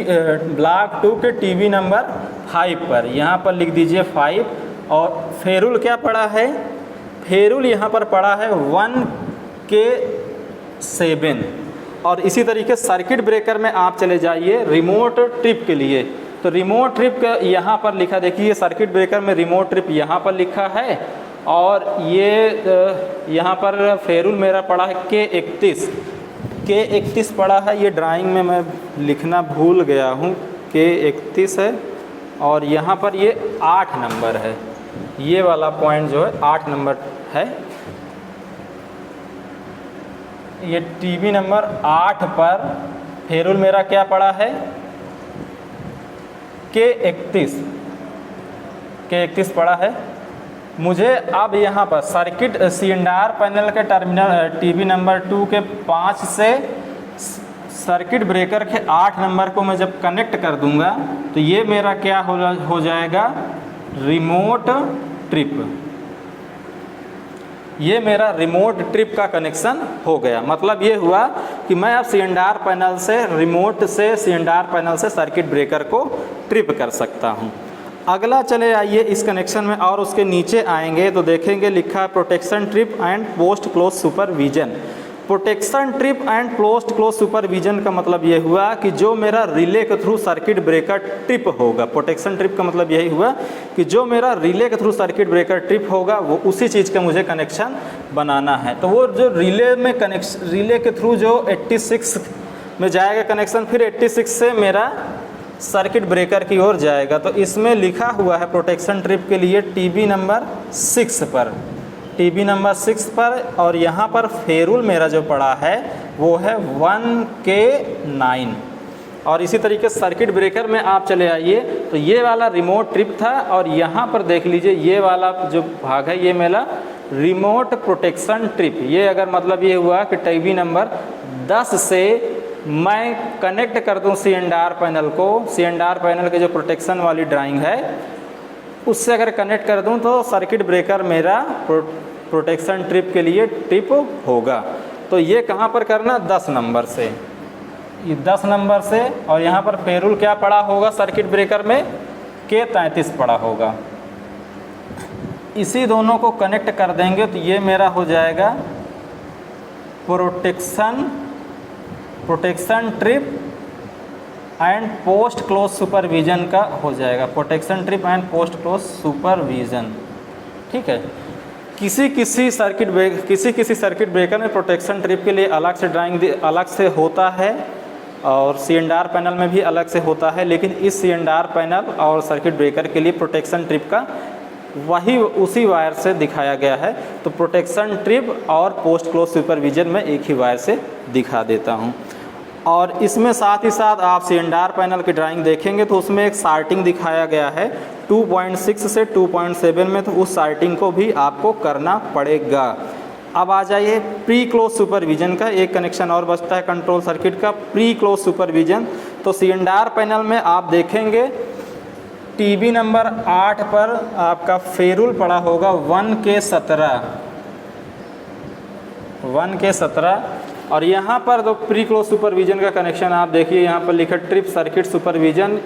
ब्लॉक 2 के टीबी नंबर 5 पर, यहाँ पर लिख दीजिए 5। और फेरुल क्या पड़ा है, फेरुल यहाँ पर पड़ा है 1K7। और इसी तरीके सर्किट ब्रेकर में आप चले जाइए रिमोट ट्रिप के लिए, तो रिमोट ट्रिप का यहाँ पर लिखा, देखिए सर्किट ब्रेकर में रिमोट ट्रिप यहाँ पर लिखा है। और ये यहाँ पर फेरुल मेरा पड़ा है K31 पड़ा है। ये ड्राइंग में मैं लिखना भूल गया हूँ, K31 है। और यहाँ पर ये 8 नंबर है, ये वाला पॉइंट जो है 8 नंबर है। ये टीबी नंबर 8 पर फेरुल मेरा क्या पड़ा है, K31 पड़ा है। मुझे अब यहाँ पर सर्किट CNR पैनल के टर्मिनल टीबी नंबर 2 के 5 से सर्किट ब्रेकर के 8 नंबर को मैं जब कनेक्ट कर दूंगा तो ये मेरा क्या हो जाएगा, रिमोट ट्रिप। ये मेरा रिमोट ट्रिप का कनेक्शन हो गया। मतलब ये हुआ कि मैं अब CNR पैनल से, रिमोट से CNR पैनल से सर्किट ब्रेकर को ट्रिप कर सकता हूँ। अगला चले आइए इस कनेक्शन में और उसके नीचे आएंगे तो देखेंगे लिखा है protection trip and post close supervision. Protection trip and post close supervision का मतलब ये हुआ कि जो मेरा रिले के थ्रू सर्किट ब्रेकर ट्रिप होगा, प्रोटेक्शन ट्रिप का मतलब यही हुआ कि जो मेरा रिले के थ्रू सर्किट ब्रेकर ट्रिप होगा वो उसी चीज़ का मुझे कनेक्शन बनाना है। तो वो जो रिले में कनेक्शन, रिले के थ्रू जो 86 में जाएगा कनेक्शन, फिर 86 से मेरा सर्किट ब्रेकर की ओर जाएगा। तो इसमें लिखा हुआ है प्रोटेक्शन ट्रिप के लिए टीबी नंबर 6 पर, टीबी नंबर 6 पर। और यहाँ पर फेरुल मेरा जो पड़ा है वो है 1K9। और इसी तरीके सर्किट ब्रेकर में आप चले आइए तो ये वाला रिमोट ट्रिप था और यहाँ पर देख लीजिए ये वाला जो भाग है ये मेरा रिमोट प्रोटेक्शन ट्रिप। ये अगर मतलब ये हुआ कि टीबी नंबर 10 से मैं कनेक्ट कर दूं CNR पैनल को, CNR पैनल के जो प्रोटेक्शन वाली ड्राइंग है उससे अगर कनेक्ट कर दूं तो सर्किट ब्रेकर मेरा प्रोटेक्शन ट्रिप के लिए ट्रिप होगा। तो ये कहाँ पर करना, 10 नंबर से, ये 10 नंबर से। और यहाँ पर फेरुल क्या पड़ा होगा सर्किट ब्रेकर में, K33 पड़ा होगा। इसी दोनों को कनेक्ट कर देंगे तो ये मेरा हो जाएगा protection trip and post close supervision का हो जाएगा, protection trip and post close supervision. ठीक है। किसी सर्किट ब्रेकर में प्रोटेक्शन ट्रिप के लिए अलग से ड्राइंग अलग से होता है और CNR पैनल में भी अलग से होता है, लेकिन इस CNR पैनल और सर्किट ब्रेकर के लिए प्रोटेक्शन ट्रिप का वही उसी वायर से दिखाया गया है। तो प्रोटेक्शन ट्रिप और पोस्ट क्लोज सुपरविजन में एक ही वायर से दिखा देता हूँ। और इसमें साथ ही साथ आप CNR पैनल की ड्राइंग देखेंगे तो उसमें एक सार्टिंग दिखाया गया है 2.6 से 2.7 में, तो उस सार्टिंग को भी आपको करना पड़ेगा। अब आ जाइए प्री क्लोज सुपरविजन का, एक कनेक्शन और बचता है कंट्रोल सर्किट का, प्री क्लोज सुपरविजन। तो CNR पैनल में आप देखेंगे टीबी नंबर 8 पर आपका फेरुल पड़ा होगा 1K17। और यहाँ पर तो प्री क्लोज सुपरविजन का कनेक्शन आप देखिए, यहाँ पर लिखा ट्रिप सर्किट सुपरविजन।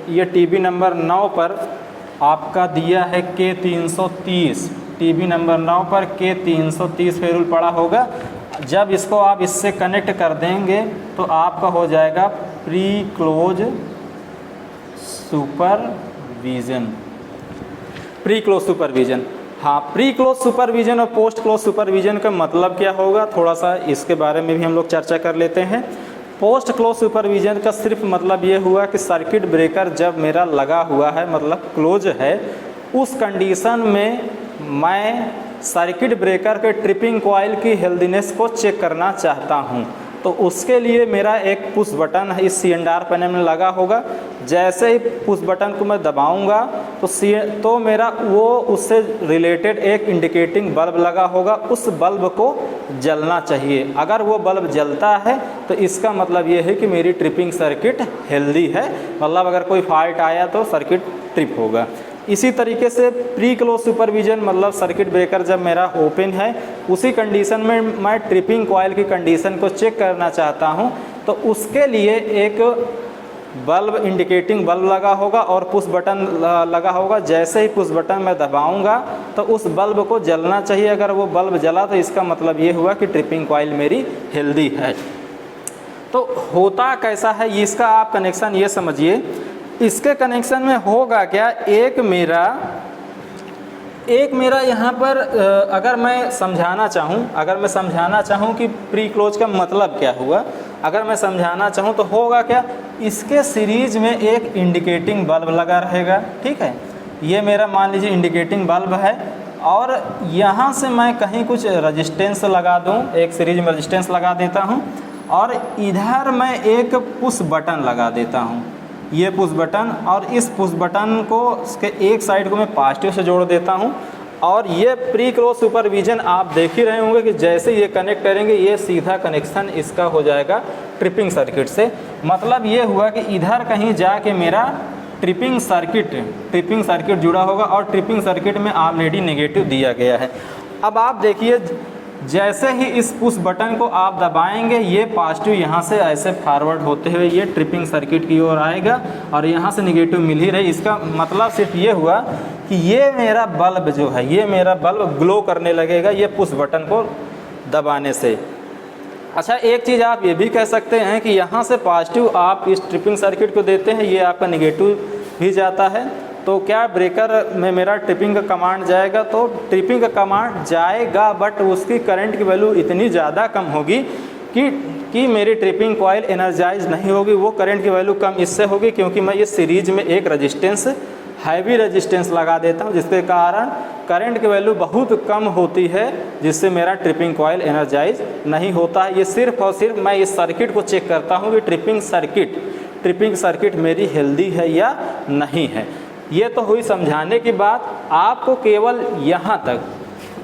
ये टीबी नंबर 9 पर आपका दिया है K330, टीबी नंबर 9 पर K330 फेरुल पड़ा होगा। जब इसको आप इससे कनेक्ट कर देंगे तो आपका हो जाएगा pre close supervision. Pre close supervision, हाँ, प्री क्लोज सुपरविज़न और पोस्ट क्लोज सुपरविज़न का मतलब क्या होगा, थोड़ा सा इसके बारे में भी हम लोग चर्चा कर लेते हैं। पोस्ट क्लोज सुपरविज़न का सिर्फ मतलब ये हुआ कि सर्किट ब्रेकर जब मेरा लगा हुआ है, मतलब क्लोज है, उस कंडीशन में मैं सर्किट ब्रेकर के ट्रिपिंग कॉइल की हेल्दीनेस को चेक करना चाहता हूँ। तो उसके लिए मेरा एक पुश बटन है इस CNR पैनल में लगा होगा। जैसे ही पुश बटन को मैं दबाऊंगा तो मेरा वो उससे रिलेटेड एक इंडिकेटिंग बल्ब लगा होगा, उस बल्ब को जलना चाहिए। अगर वो बल्ब जलता है तो इसका मतलब ये है कि मेरी ट्रिपिंग सर्किट हेल्दी है, मतलब अगर कोई फॉल्ट आया तो सर्किट ट्रिप होगा। इसी तरीके से प्री क्लोज सुपरविज़न मतलब सर्किट ब्रेकर जब मेरा ओपन है, उसी कंडीशन में मैं ट्रिपिंग कॉइल की कंडीशन को चेक करना चाहता हूं, तो उसके लिए एक बल्ब इंडिकेटिंग बल्ब लगा होगा और पुश बटन लगा होगा। जैसे ही पुश बटन मैं दबाऊंगा तो उस बल्ब को जलना चाहिए। अगर वो बल्ब जला तो इसका मतलब ये हुआ कि ट्रिपिंग कॉइल मेरी हेल्दी है। तो होता कैसा है, इसका आप कनेक्शन ये समझिए। इसके कनेक्शन में होगा क्या, एक मेरा यहाँ पर अगर मैं समझाना चाहूँ कि प्री क्लोज का मतलब क्या हुआ, अगर मैं समझाना चाहूँ तो होगा क्या, इसके सीरीज में एक इंडिकेटिंग बल्ब लगा रहेगा, ठीक है। ये मेरा मान लीजिए इंडिकेटिंग बल्ब है और यहाँ से मैं कहीं कुछ रजिस्टेंस लगा दूँ, एक सीरीज में रजिस्टेंस लगा देता हूँ और इधर मैं एक पुश बटन लगा देता हूँ, ये पुश बटन, और इस पुश बटन को इसके एक साइड को मैं पॉजिटिव से जोड़ देता हूँ। और ये प्री क्लोज सुपरविज़न आप देख ही रहे होंगे कि जैसे ये कनेक्ट करेंगे ये सीधा कनेक्शन इसका हो जाएगा ट्रिपिंग सर्किट से। मतलब ये हुआ कि इधर कहीं जाके मेरा ट्रिपिंग सर्किट जुड़ा होगा और ट्रिपिंग सर्किट में ऑलरेडी नेगेटिव दिया गया है। अब आप देखिए, जैसे ही इस पुश बटन को आप दबाएंगे ये पॉजिटिव यहाँ से ऐसे फॉरवर्ड होते हुए ये ट्रिपिंग सर्किट की ओर आएगा और यहाँ से नेगेटिव मिल ही रही। इसका मतलब सिर्फ ये हुआ कि ये मेरा बल्ब जो है, ये मेरा बल्ब ग्लो करने लगेगा ये पुश बटन को दबाने से। अच्छा, एक चीज़ आप ये भी कह सकते हैं कि यहाँ से पॉजिटिव आप इस ट्रिपिंग सर्किट को देते हैं, ये आपका नेगेटिव भी जाता है, तो क्या ब्रेकर में मेरा ट्रिपिंग का कमांड जाएगा, तो ट्रिपिंग का कमांड जाएगा, बट उसकी करंट की वैल्यू इतनी ज़्यादा कम होगी कि मेरी ट्रिपिंग कॉइल एनर्जाइज नहीं होगी। वो करंट की वैल्यू कम इससे होगी क्योंकि मैं ये सीरीज में एक रजिस्टेंस, हैवी रजिस्टेंस लगा देता हूँ, जिसके कारण करंट की वैल्यू बहुत कम होती है, जिससे मेरा ट्रिपिंग कॉइल एनर्जाइज नहीं होता है। ये सिर्फ और सिर्फ मैं इस सर्किट को चेक करता हूँ कि ट्रिपिंग सर्किट मेरी हेल्दी है या नहीं है। ये तो हुई समझाने की बात। आपको केवल यहाँ तक,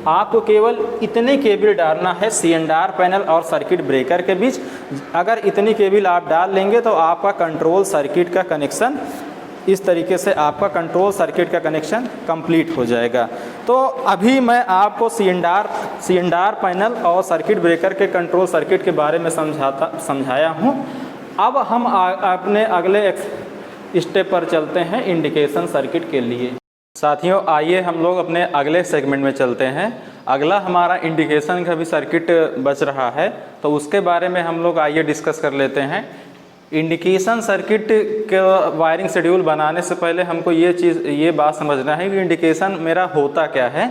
आपको केवल इतनी केबल डालना है CNR पैनल और सर्किट ब्रेकर के बीच। अगर इतनी केबल आप डाल लेंगे तो आपका कंट्रोल सर्किट का कनेक्शन, इस तरीके से आपका कंट्रोल सर्किट का कनेक्शन कंप्लीट हो जाएगा। तो अभी मैं आपको CNR पैनल और सर्किट ब्रेकर के कंट्रोल सर्किट के बारे में समझाया हूँ। अब हम अपने अगले स्टेप पर चलते हैं इंडिकेशन सर्किट के लिए। साथियों, आइए हम लोग अपने अगले सेगमेंट में चलते हैं। अगला हमारा इंडिकेशन का भी सर्किट बच रहा है, तो उसके बारे में हम लोग आइए डिस्कस कर लेते हैं। इंडिकेशन सर्किट के वायरिंग शेड्यूल बनाने से पहले हमको ये बात समझना है कि इंडिकेशन मेरा होता क्या है।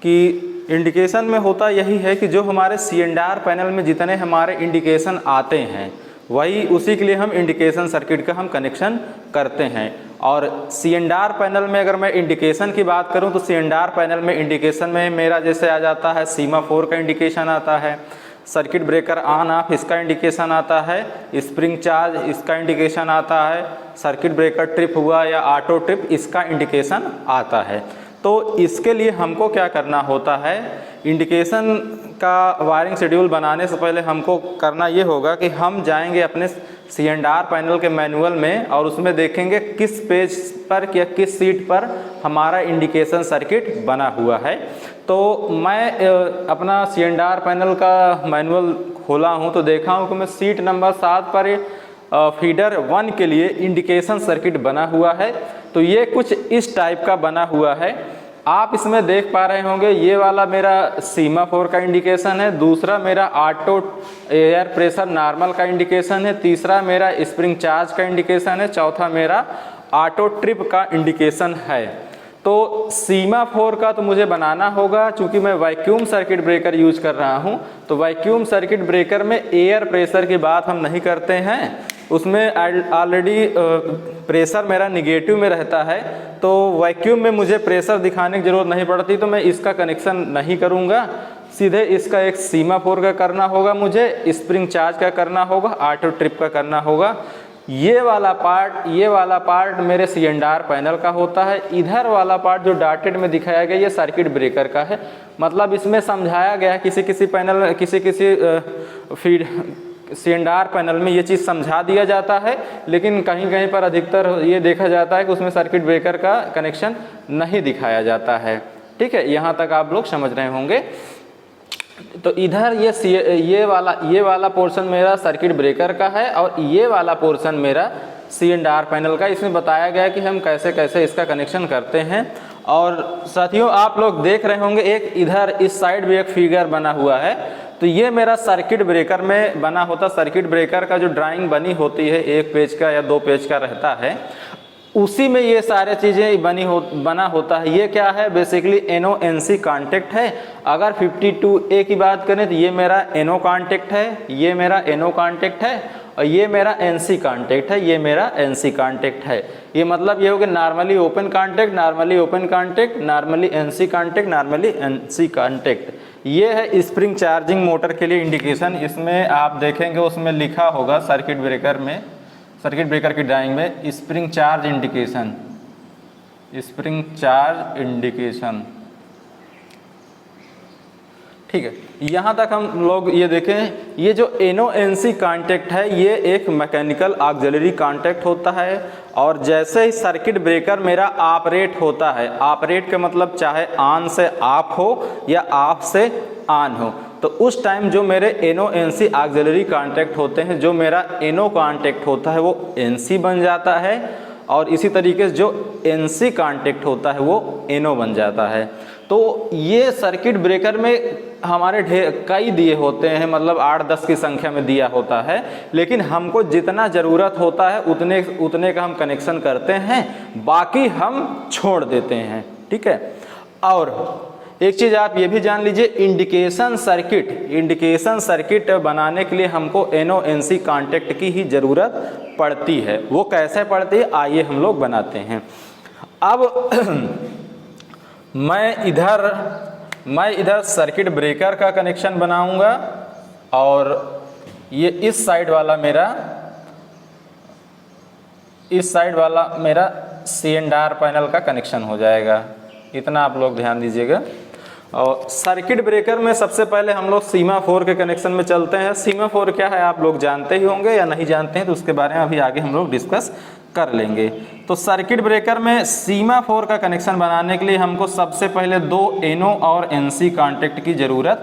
कि इंडिकेशन में होता यही है कि जो हमारे CNR पैनल में जितने हमारे इंडिकेशन आते हैं वही, उसी के लिए हम इंडिकेशन सर्किट का हम कनेक्शन करते हैं। और CNR पैनल में अगर मैं इंडिकेशन की बात करूं तो CNR पैनल में इंडिकेशन में मेरा जैसे आ जाता है सीमाफोर का इंडिकेशन आता है, सर्किट ब्रेकर ऑन ऑफ इसका इंडिकेशन आता है, स्प्रिंग चार्ज इसका इंडिकेशन आता है, सर्किट ब्रेकर ट्रिप हुआ या ऑटो ट्रिप इसका इंडिकेशन आता है। तो इसके लिए हमको क्या करना होता है, इंडिकेशन का वायरिंग शेड्यूल बनाने से पहले हमको करना ये होगा कि हम जाएंगे अपने CNR पैनल के मैनुअल में और उसमें देखेंगे किस पेज पर या किस सीट पर हमारा इंडिकेशन सर्किट बना हुआ है। तो मैं अपना CNR पैनल का मैनुअल खोला हूँ तो देखा हूँ कि मैं सीट नंबर 7 पर फीडर 1 के लिए इंडिकेशन सर्किट बना हुआ है। तो ये कुछ इस टाइप का बना हुआ है। आप इसमें देख पा रहे होंगे ये वाला मेरा सीमाफोर का इंडिकेशन है, दूसरा मेरा ऑटो एयर प्रेशर नॉर्मल का इंडिकेशन है, तीसरा मेरा स्प्रिंग चार्ज का इंडिकेशन है, चौथा मेरा ऑटो ट्रिप का इंडिकेशन है। तो सीमाफोर का तो मुझे बनाना होगा, चूंकि मैं वैक्यूम सर्किट ब्रेकर यूज कर रहा हूं, तो वैक्यूम सर्किट ब्रेकर में एयर प्रेशर की बात हम नहीं करते हैं, उसमें ऑलरेडी प्रेशर मेरा निगेटिव में रहता है, तो वैक्यूम में मुझे प्रेशर दिखाने की जरूरत नहीं पड़ती, तो मैं इसका कनेक्शन नहीं करूंगा, सीधे इसका एक सीमाफोर का करना होगा, मुझे स्प्रिंग चार्ज का करना होगा, ऑटो ट्रिप का करना होगा। ये वाला पार्ट मेरे CNR पैनल का होता है। इधर वाला पार्ट जो डॉटेड में दिखाया गया ये सर्किट ब्रेकर का है। मतलब इसमें समझाया गया किसी फीड CNR पैनल में ये चीज़ समझा दिया जाता है, लेकिन कहीं कहीं पर अधिकतर ये देखा जाता है कि उसमें सर्किट ब्रेकर का कनेक्शन नहीं दिखाया जाता है। ठीक है, यहाँ तक आप लोग समझ रहे होंगे। तो इधर ये वाला पोर्शन मेरा सर्किट ब्रेकर का है और ये वाला पोर्शन मेरा CNR पैनल का। इसमें बताया गया है कि हम कैसे कैसे इसका कनेक्शन करते हैं। और साथियों आप लोग देख रहे होंगे एक इधर इस साइड भी एक फिगर बना हुआ है, तो ये मेरा सर्किट ब्रेकर में बना होता, सर्किट ब्रेकर का जो ड्राइंग बनी होती है 1 पेज का या 2 पेज का रहता है, उसी में ये सारे चीज़ें बना होता है। ये क्या है, बेसिकली NO-NC कॉन्टेक्ट है। अगर 52A की बात करें तो ये मेरा NO कॉन्टेक्ट है, ये मेरा NO कॉन्टेक्ट है और ये मेरा NC कॉन्टेक्ट है, ये मेरा NC कॉन्टेक्ट है। ये मतलब ये हो गया normally open contact, normally open contact, normally NC contact, normally NC contact. ये है स्प्रिंग चार्जिंग मोटर के लिए इंडिकेशन। इसमें आप देखेंगे उसमें लिखा होगा सर्किट ब्रेकर में, सर्किट ब्रेकर की ड्राइंग में spring charge indication, spring charge indication. ठीक है, यहाँ तक हम लोग ये देखें, ये जो NO-NC कॉन्टेक्ट है ये एक मैकेनिकल ऑक्सिलरी कॉन्टेक्ट होता है। और जैसे ही सर्किट ब्रेकर मेरा ऑपरेट होता है, ऑपरेट का मतलब चाहे ऑन से ऑफ हो या ऑफ से ऑन हो, तो उस टाइम जो मेरे NO-NC ऑक्सिलरी कॉन्टेक्ट होते हैं, जो मेरा NO कॉन्टेक्ट होता है वो NC बन जाता है और इसी तरीके से जो NC कॉन्टेक्ट होता है वो NO बन जाता है। तो ये सर्किट ब्रेकर में हमारे कई दिए होते हैं, मतलब 8-10 की संख्या में दिया होता है, लेकिन हमको जितना ज़रूरत होता है उतने का हम कनेक्शन करते हैं, बाकी हम छोड़ देते हैं। ठीक है, और एक चीज़ आप ये भी जान लीजिए, इंडिकेशन सर्किट बनाने के लिए हमको NO-NC कॉन्टेक्ट की ही ज़रूरत पड़ती है। वो कैसे पड़ती है आइए हम लोग बनाते हैं। अब मैं इधर सर्किट ब्रेकर का कनेक्शन बनाऊंगा और ये इस साइड वाला मेरा CNR पैनल का कनेक्शन हो जाएगा। इतना आप लोग ध्यान दीजिएगा। और सर्किट ब्रेकर में सबसे पहले हम लोग सीमाफोर के कनेक्शन में चलते हैं। सीमाफोर क्या है आप लोग जानते ही होंगे, या नहीं जानते हैं तो उसके बारे में अभी आगे हम लोग डिस्कस कर लेंगे। तो सर्किट ब्रेकर में सीमाफोर का कनेक्शन बनाने के लिए हमको सबसे पहले 2 NO और NC कॉन्टेक्ट की ज़रूरत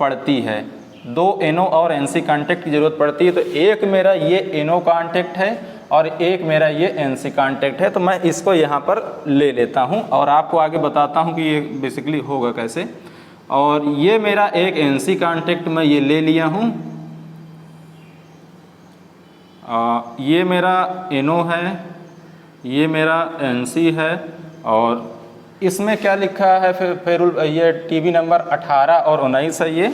पड़ती है। 2 NO और NC कॉन्टेक्ट की ज़रूरत पड़ती है। तो एक मेरा ये NO कॉन्टेक्ट है और एक मेरा ये NC कॉन्टेक्ट है। तो मैं इसको यहाँ पर ले लेता हूँ और आपको आगे बताता हूँ कि ये बेसिकली होगा कैसे। और ये मेरा एक NC कॉन्टेक्ट मैं ये ले लिया हूँ, ये मेरा NO है, ये मेरा NC है और इसमें क्या लिखा है फेरुल, ये TB नंबर 18 और 19 है।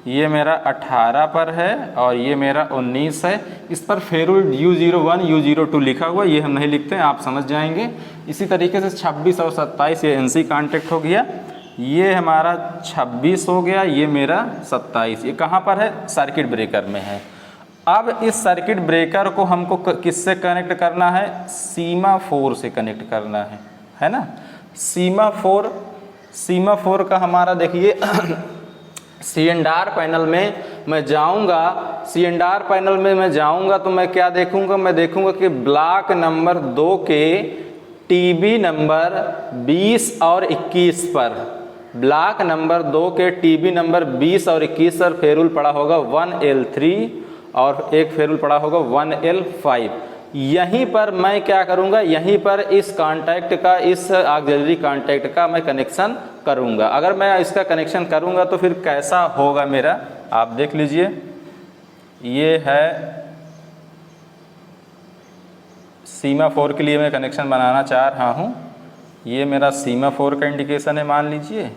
ये मेरा 18 पर है और ये मेरा 19 है। इस पर फेरुल U01 U02 लिखा हुआ, ये हम नहीं लिखते हैं, आप समझ जाएंगे। इसी तरीके से 26 और 27 ये NC कॉन्टेक्ट हो गया, ये हमारा 26 हो गया, ये मेरा 27। ये कहाँ पर है, सर्किट ब्रेकर में है। अब इस सर्किट ब्रेकर को हमको किससे कनेक्ट करना है, सीमाफोर से कनेक्ट करना है ना। सीमाफोर का हमारा देखिए CNR पैनल में मैं जाऊंगा, CNR पैनल में मैं जाऊंगा तो मैं क्या देखूंगा, मैं देखूंगा कि ब्लॉक नंबर 2 के TB नंबर 20 और 21 पर, ब्लॉक नंबर 2 के TB नंबर 20 और 21 पर फेरुल पड़ा होगा 1L3 और एक फेरुल पड़ा होगा 1L5। यहीं पर मैं क्या करूंगा, यहीं पर इस कांटेक्ट का, इस ऑक्सिलरी कांटेक्ट का मैं कनेक्शन करूंगा। अगर मैं इसका कनेक्शन करूंगा तो फिर कैसा होगा मेरा, आप देख लीजिए। ये है सीमाफोर के लिए मैं कनेक्शन बनाना चाह रहा हूँ। ये मेरा सीमाफोर का इंडिकेशन है मान लीजिए।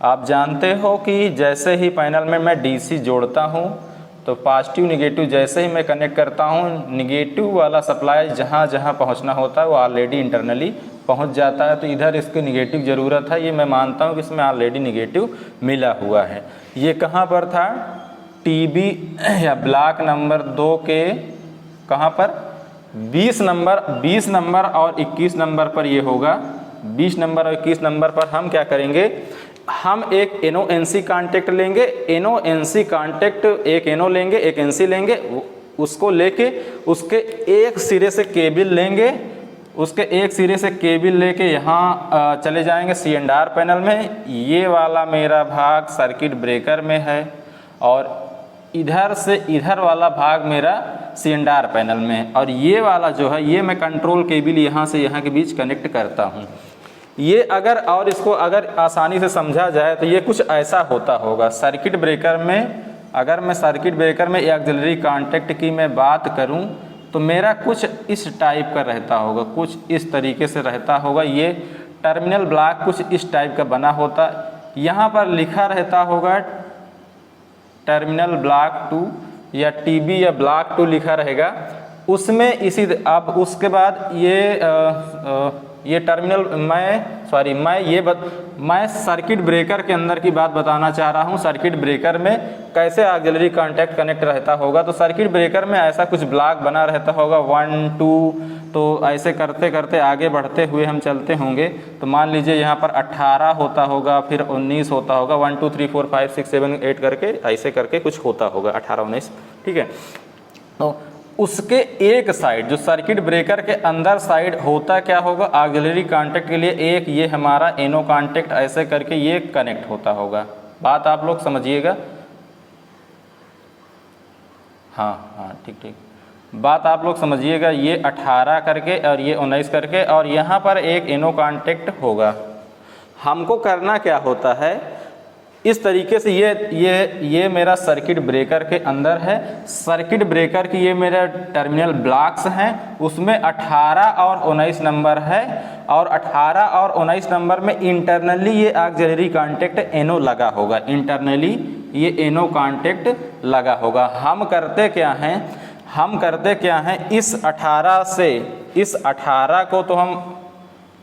आप जानते हो कि जैसे ही पैनल में मैं डीसी जोड़ता हूँ तो पॉजिटिव निगेटिव जैसे ही मैं कनेक्ट करता हूँ, निगेटिव वाला सप्लाई जहाँ जहाँ पहुँचना होता है वो ऑलरेडी इंटरनली पहुँच जाता है। तो इधर इसकी निगेटिव ज़रूरत है, ये मैं मानता हूँ कि इसमें ऑलरेडी निगेटिव मिला हुआ है। ये कहाँ पर था, टीबी या ब्लॉक नंबर 2 के कहाँ पर, 20 नंबर और 21 नंबर पर ये होगा। 20 नंबर और 21 नंबर पर हम क्या करेंगे, हम एक NO-NC कांटेक्ट लेंगे। NO-NC कांटेक्ट, एक NO लेंगे एक NC लेंगे, उसको लेके उसके एक सिरे से केबल लेंगे, उसके एक सिरे से केबल लेके यहाँ चले जाएंगे C&R पैनल में। ये वाला मेरा भाग सर्किट ब्रेकर में है और इधर से इधर वाला भाग मेरा C&R पैनल में, और ये वाला जो है ये मैं कंट्रोल केबल यहाँ से यहाँ के बीच कनेक्ट करता हूँ। ये अगर, और इसको अगर आसानी से समझा जाए तो ये कुछ ऐसा होता होगा सर्किट ब्रेकर में। अगर मैं सर्किट ब्रेकर में ऑक्सिलरी कांटेक्ट की मैं बात करूं तो मेरा कुछ इस टाइप का रहता होगा, कुछ इस तरीके से रहता होगा। ये टर्मिनल ब्लॉक कुछ इस टाइप का बना होता, यहाँ पर लिखा रहता होगा टर्मिनल ब्लॉक 2 या टीबी या ब्लॉक 2 लिखा रहेगा उसमें। इसी अब उसके बाद ये टर्मिनल, मैं सर्किट ब्रेकर के अंदर की बात बताना चाह रहा हूँ। सर्किट ब्रेकर में कैसे ऑक्सिलरी कांटेक्ट कनेक्ट रहता होगा, तो सर्किट ब्रेकर में ऐसा कुछ ब्लॉक बना रहता होगा 1 2, तो ऐसे करते करते आगे बढ़ते हुए हम चलते होंगे। तो मान लीजिए यहाँ पर 18 होता होगा, फिर 19 होता होगा, 1 2 3 4 5 6 7 8 करके ऐसे करके कुछ होता होगा, 18 19, ठीक है। तो उसके एक साइड जो सर्किट ब्रेकर के अंदर साइड होता क्या होगा, ऑक्सिलरी कांटेक्ट के लिए एक ये हमारा NO कांटेक्ट ऐसे करके ये कनेक्ट होता होगा। बात आप लोग समझिएगा, हाँ ठीक, बात आप लोग समझिएगा। ये 18 करके और ये 19 करके, और यहाँ पर एक NO कांटेक्ट होगा। हमको करना क्या होता है, इस तरीके से ये मेरा सर्किट ब्रेकर के अंदर है। सर्किट ब्रेकर की ये मेरा टर्मिनल ब्लॉक्स हैं, उसमें 18 और 19 नंबर है, और 18 और 19 नंबर में इंटरनली ये ऑक्सिलरी कांटेक्ट NO लगा होगा। इंटरनली ये NO कांटेक्ट लगा होगा। हम करते क्या हैं, इस 18 से इस 18 को तो हम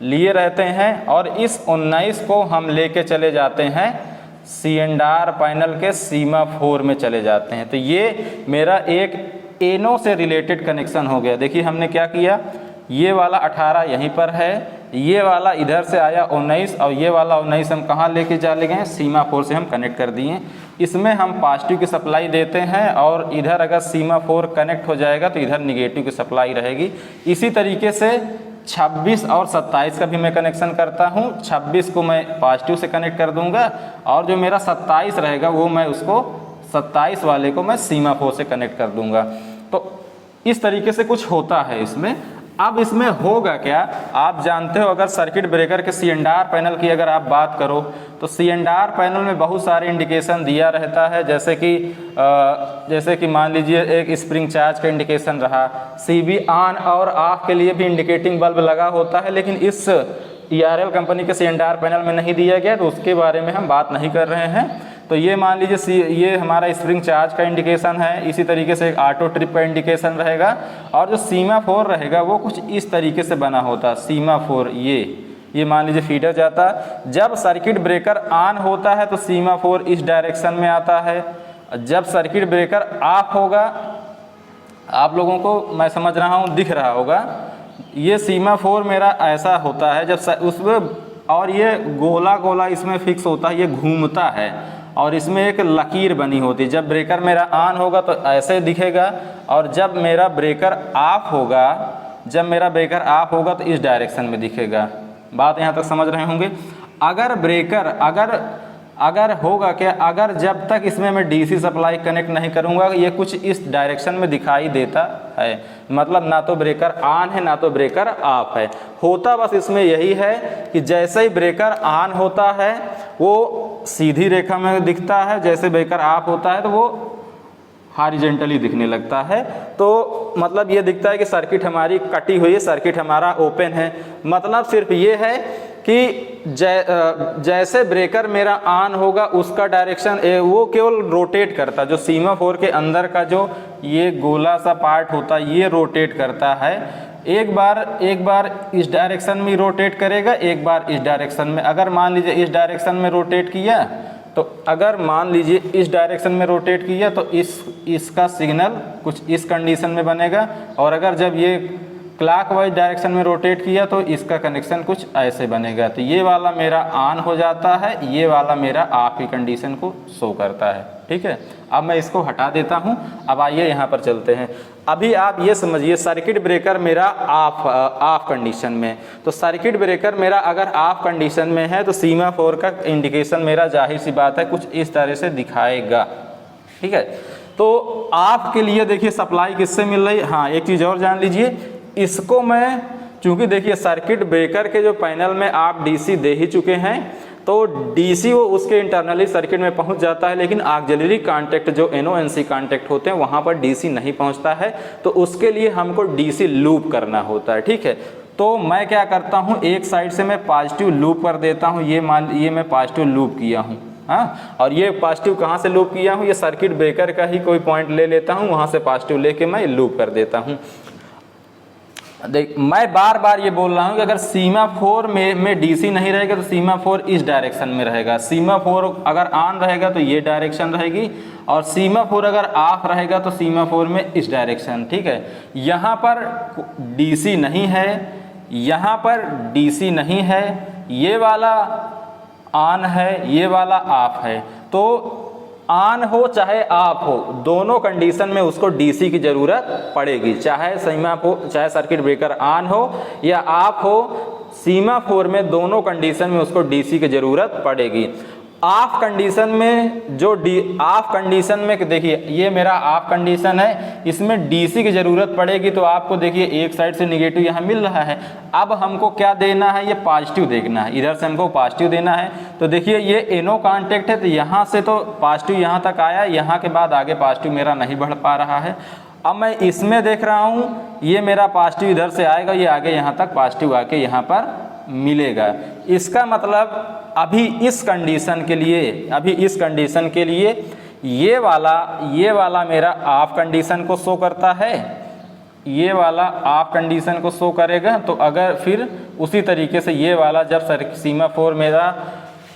लिए रहते हैं और इस 19 को हम लेके चले जाते हैं C&R पैनल के सीमाफोर में चले जाते हैं। तो ये मेरा एक NO से रिलेटेड कनेक्शन हो गया। देखिए हमने क्या किया, ये वाला 18 यहीं पर है, ये वाला इधर से आया 19, और ये वाला 19 हम कहाँ लेके चले गए, सीमाफोर से हम कनेक्ट कर दिए। इसमें हम पॉजिटिव की सप्लाई देते हैं और इधर अगर सीमाफोर कनेक्ट हो जाएगा तो इधर निगेटिव की सप्लाई रहेगी। इसी तरीके से 26 और 27 का भी मैं कनेक्शन करता हूँ। 26 को मैं पॉजिटिव से कनेक्ट कर दूंगा और जो मेरा 27 रहेगा वो मैं उसको 27 वाले को मैं सीमाफोर से कनेक्ट कर दूंगा। तो इस तरीके से कुछ होता है इसमें। अब इसमें होगा क्या, आप जानते हो, अगर सर्किट ब्रेकर के C&R पैनल की अगर आप बात करो तो C&R पैनल में बहुत सारे इंडिकेशन दिया रहता है। जैसे कि मान लीजिए एक स्प्रिंग चार्ज का इंडिकेशन रहा, CB ऑन और ऑफ के लिए भी इंडिकेटिंग बल्ब लगा होता है, लेकिन इस ERL कंपनी के C&R पैनल में नहीं दिया गया, तो उसके बारे में हम बात नहीं कर रहे हैं। तो ये मान लीजिए ये हमारा स्प्रिंग चार्ज का इंडिकेशन है। इसी तरीके से एक ऑटो ट्रिप का इंडिकेशन रहेगा, और जो सीमाफोर रहेगा वो कुछ इस तरीके से बना होता। सीमाफोर ये मान लीजिए फीडर जाता, जब सर्किट ब्रेकर ऑन होता है तो सीमाफोर इस डायरेक्शन में आता है। जब सर्किट ब्रेकर ऑफ होगा, आप लोगों को मैं समझ रहा हूँ दिख रहा होगा, ये सीमाफोर मेरा ऐसा होता है जब उसमें, और ये गोला गोला इसमें फिक्स होता है, ये घूमता है और इसमें एक लकीर बनी होती है। जब ब्रेकर मेरा ऑन होगा तो ऐसे दिखेगा, और जब मेरा ब्रेकर ऑफ होगा तो इस डायरेक्शन में दिखेगा। बात यहाँ तक समझ रहे होंगे। अगर अगर होगा क्या, अगर जब तक इसमें मैं डीसी सप्लाई कनेक्ट नहीं करूंगा ये कुछ इस डायरेक्शन में दिखाई देता है, मतलब ना तो ब्रेकर ऑन है ना तो ब्रेकर ऑफ है। होता बस इसमें यही है कि जैसे ही ब्रेकर ऑन होता है वो सीधी रेखा में दिखता है, जैसे ब्रेकर ऑफ होता है तो वो हॉरिजॉन्टली दिखने लगता है। तो मतलब ये दिखता है कि सर्किट हमारी कटी हुई है, सर्किट हमारा ओपन है। मतलब सिर्फ ये है कि जैसे ब्रेकर मेरा ऑन होगा उसका डायरेक्शन वो केवल रोटेट करता, जो सीमाफोर के अंदर का जो ये गोला सा पार्ट होता है ये रोटेट करता है। एक बार इस डायरेक्शन में रोटेट करेगा, एक बार इस डायरेक्शन में। अगर मान लीजिए इस डायरेक्शन में रोटेट किया तो अगर मान लीजिए इस डायरेक्शन में रोटेट किया तो इसका सिग्नल कुछ इस कंडीशन में बनेगा, और अगर जब ये क्लॉकवाइज डायरेक्शन में रोटेट किया तो इसका कनेक्शन कुछ ऐसे बनेगा। तो ये वाला मेरा ऑन हो जाता है, ये वाला मेरा ऑफ की कंडीशन को शो करता है। ठीक है, अब मैं इसको हटा देता हूँ। अब आइए यहाँ पर चलते हैं। अभी आप ये समझिए सर्किट ब्रेकर मेरा ऑफ कंडीशन में, तो सर्किट ब्रेकर मेरा अगर ऑफ कंडीशन में है तो सीमाफोर का इंडिकेशन मेरा जाहिर सी बात है कुछ इस तरह से दिखाएगा। ठीक है, तो ऑफ के लिए देखिए सप्लाई किससे मिल रही है। हाँ, एक चीज़ और जान लीजिए, इसको मैं चूंकि देखिए सर्किट ब्रेकर के जो पैनल में आप डीसी दे ही चुके हैं तो डीसी वो उसके इंटरनली सर्किट में पहुंच जाता है, लेकिन ऑक्सिलरी कांटेक्ट जो NONC कांटेक्ट होते हैं वहां पर डीसी नहीं पहुंचता है। तो उसके लिए हमको डीसी लूप करना होता है। ठीक है, तो मैं क्या करता हूं, एक साइड से मैं पॉजिटिव लूप कर देता हूं। ये मैं पॉजिटिव लूप किया हूं। हाँ, और ये पॉजिटिव कहाँ से लूप किया हूँ, ये सर्किट ब्रेकर का ही कोई पॉइंट ले लेता हूँ, वहां से पॉजिटिव लेके मैं लूप कर देता हूँ। देख, मैं बार बार ये बोल रहा हूँ कि अगर सीमाफोर में डीसी नहीं रहेगा तो सीमाफोर इस डायरेक्शन में रहेगा। सीमाफोर अगर ऑन रहेगा तो ये डायरेक्शन रहेगी, और सीमाफोर अगर ऑफ रहेगा तो सीमाफोर में इस डायरेक्शन। ठीक है, यहाँ पर डीसी नहीं है, यहाँ पर डीसी नहीं है, ये वाला ऑन है, ये वाला ऑफ है। तो ऑन हो चाहे ऑफ हो, दोनों कंडीशन में उसको डीसी की जरूरत पड़ेगी। चाहे चाहे सर्किट ब्रेकर ऑन हो या ऑफ हो, सीमाफोर में दोनों कंडीशन में उसको डीसी की जरूरत पड़ेगी। ऑफ कंडीशन में ऑफ कंडीशन में देखिए ये मेरा ऑफ कंडीशन है, इसमें डीसी की जरूरत पड़ेगी। तो आपको देखिए एक साइड से निगेटिव यहाँ मिल रहा है, अब हमको क्या देना है, ये पॉजिटिव देखना है, इधर से हमको पॉजिटिव देना है। तो देखिए ये NO कांटेक्ट है, तो यहाँ से तो पॉजिटिव यहाँ तक आया, यहाँ के बाद आगे पॉजिटिव मेरा नहीं बढ़ पा रहा है। अब मैं इसमें देख रहा हूँ ये मेरा पॉजिटिव इधर से आएगा, ये आगे यहाँ तक पॉजिटिव आके यहाँ पर मिलेगा। इसका मतलब अभी इस कंडीशन के लिए ये वाला मेरा ऑफ कंडीशन को शो करता है, ये वाला ऑफ कंडीशन को शो करेगा। तो अगर फिर उसी तरीके से ये वाला जब सीमाफोर मेरा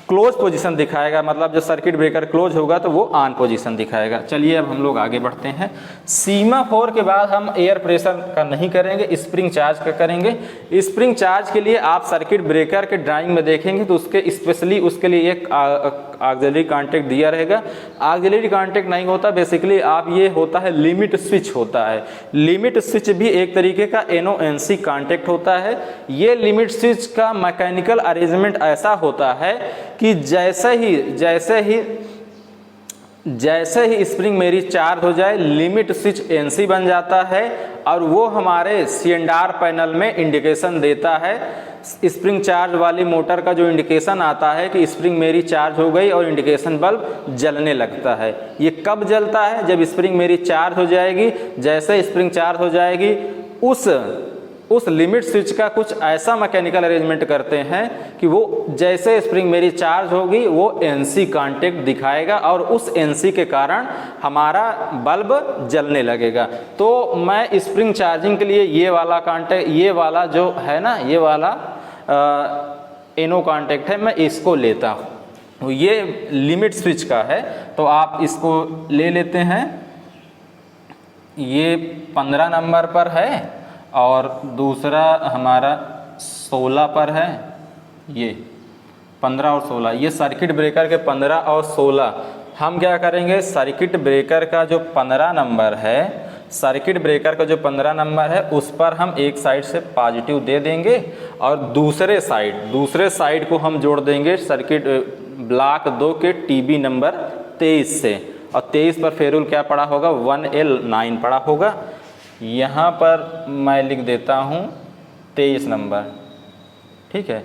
क्लोज पोजीशन दिखाएगा, मतलब जब सर्किट ब्रेकर क्लोज होगा तो वो ऑन पोजीशन दिखाएगा। चलिए अब हम लोग आगे बढ़ते हैं। सीमाफोर के बाद हम एयर प्रेशर का नहीं करेंगे, स्प्रिंग चार्ज का करेंगे। स्प्रिंग चार्ज के लिए आप सर्किट ब्रेकर के ड्राइंग में देखेंगे तो उसके स्पेशली उसके लिए एक ऑक्सिलरी कांटेक्ट दिया रहेगा। ऑक्सिलरी कांटेक्ट नहीं होता, बेसिकली आप ये होता है लिमिट स्विच होता है। लिमिट स्विच भी एक तरीके का NONC कांटेक्ट होता है। ये लिमिट स्विच का मैकेनिकल अरेंजमेंट ऐसा होता है कि जैसे ही स्प्रिंग मेरी चार्ज हो जाए लिमिट स्विच NC बन जाता है, और वो हमारे CNR पैनल में इंडिकेशन देता है। स्प्रिंग चार्ज वाली मोटर का जो इंडिकेशन आता है कि स्प्रिंग मेरी चार्ज हो गई, और इंडिकेशन बल्ब जलने लगता है। ये कब जलता है, जब स्प्रिंग मेरी चार्ज हो जाएगी। जैसे स्प्रिंग चार्ज हो जाएगी उस लिमिट स्विच का कुछ ऐसा मैकेनिकल अरेंजमेंट करते हैं कि वो जैसे स्प्रिंग मेरी चार्ज होगी वो NC कांटेक्ट दिखाएगा, और उस NC के कारण हमारा बल्ब जलने लगेगा। तो मैं स्प्रिंग चार्जिंग के लिए ये वाला कांटेक्ट, ये वाला जो है ना, ये वाला NO कांटेक्ट है, मैं इसको लेता हूँ। ये लिमिट स्विच का है, तो आप इसको ले लेते हैं। ये 15 नंबर पर है और दूसरा हमारा 16 पर है। ये 15 और 16, ये सर्किट ब्रेकर के 15 और 16। हम क्या करेंगे, सर्किट ब्रेकर का जो 15 नंबर है, सर्किट ब्रेकर का जो 15 नंबर है उस पर हम एक साइड से पॉजिटिव दे देंगे, और दूसरे साइड को हम जोड़ देंगे सर्किट ब्लॉक 2 के टीबी नंबर 23 से, और 23 पर फेरुल क्या पड़ा होगा, 1L9 पड़ा होगा। यहाँ पर मैं लिख देता हूँ 23 नंबर, ठीक है।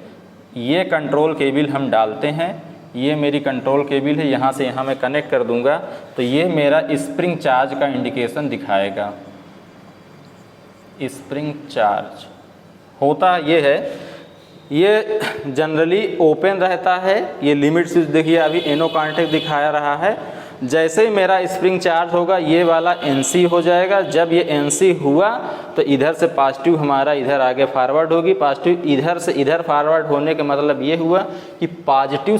ये कंट्रोल केबल हम डालते हैं, ये मेरी कंट्रोल केबल है, यहाँ से यहाँ मैं कनेक्ट कर दूंगा तो ये मेरा स्प्रिंग चार्ज का इंडिकेशन दिखाएगा। स्प्रिंग चार्ज होता ये है, ये जनरली ओपन रहता है। ये लिमिट स्विच देखिए अभी एनो कॉन्टैक्ट दिखाया रहा है। जैसे ही मेरा स्प्रिंग चार्ज होगा ये वाला NC हो जाएगा। जब ये NC हुआ तो इधर से पॉजिटिव हमारा इधर आगे फॉरवर्ड होगी, पॉजिटिव इधर से इधर फॉरवर्ड होने का मतलब ये हुआ कि पॉजिटिव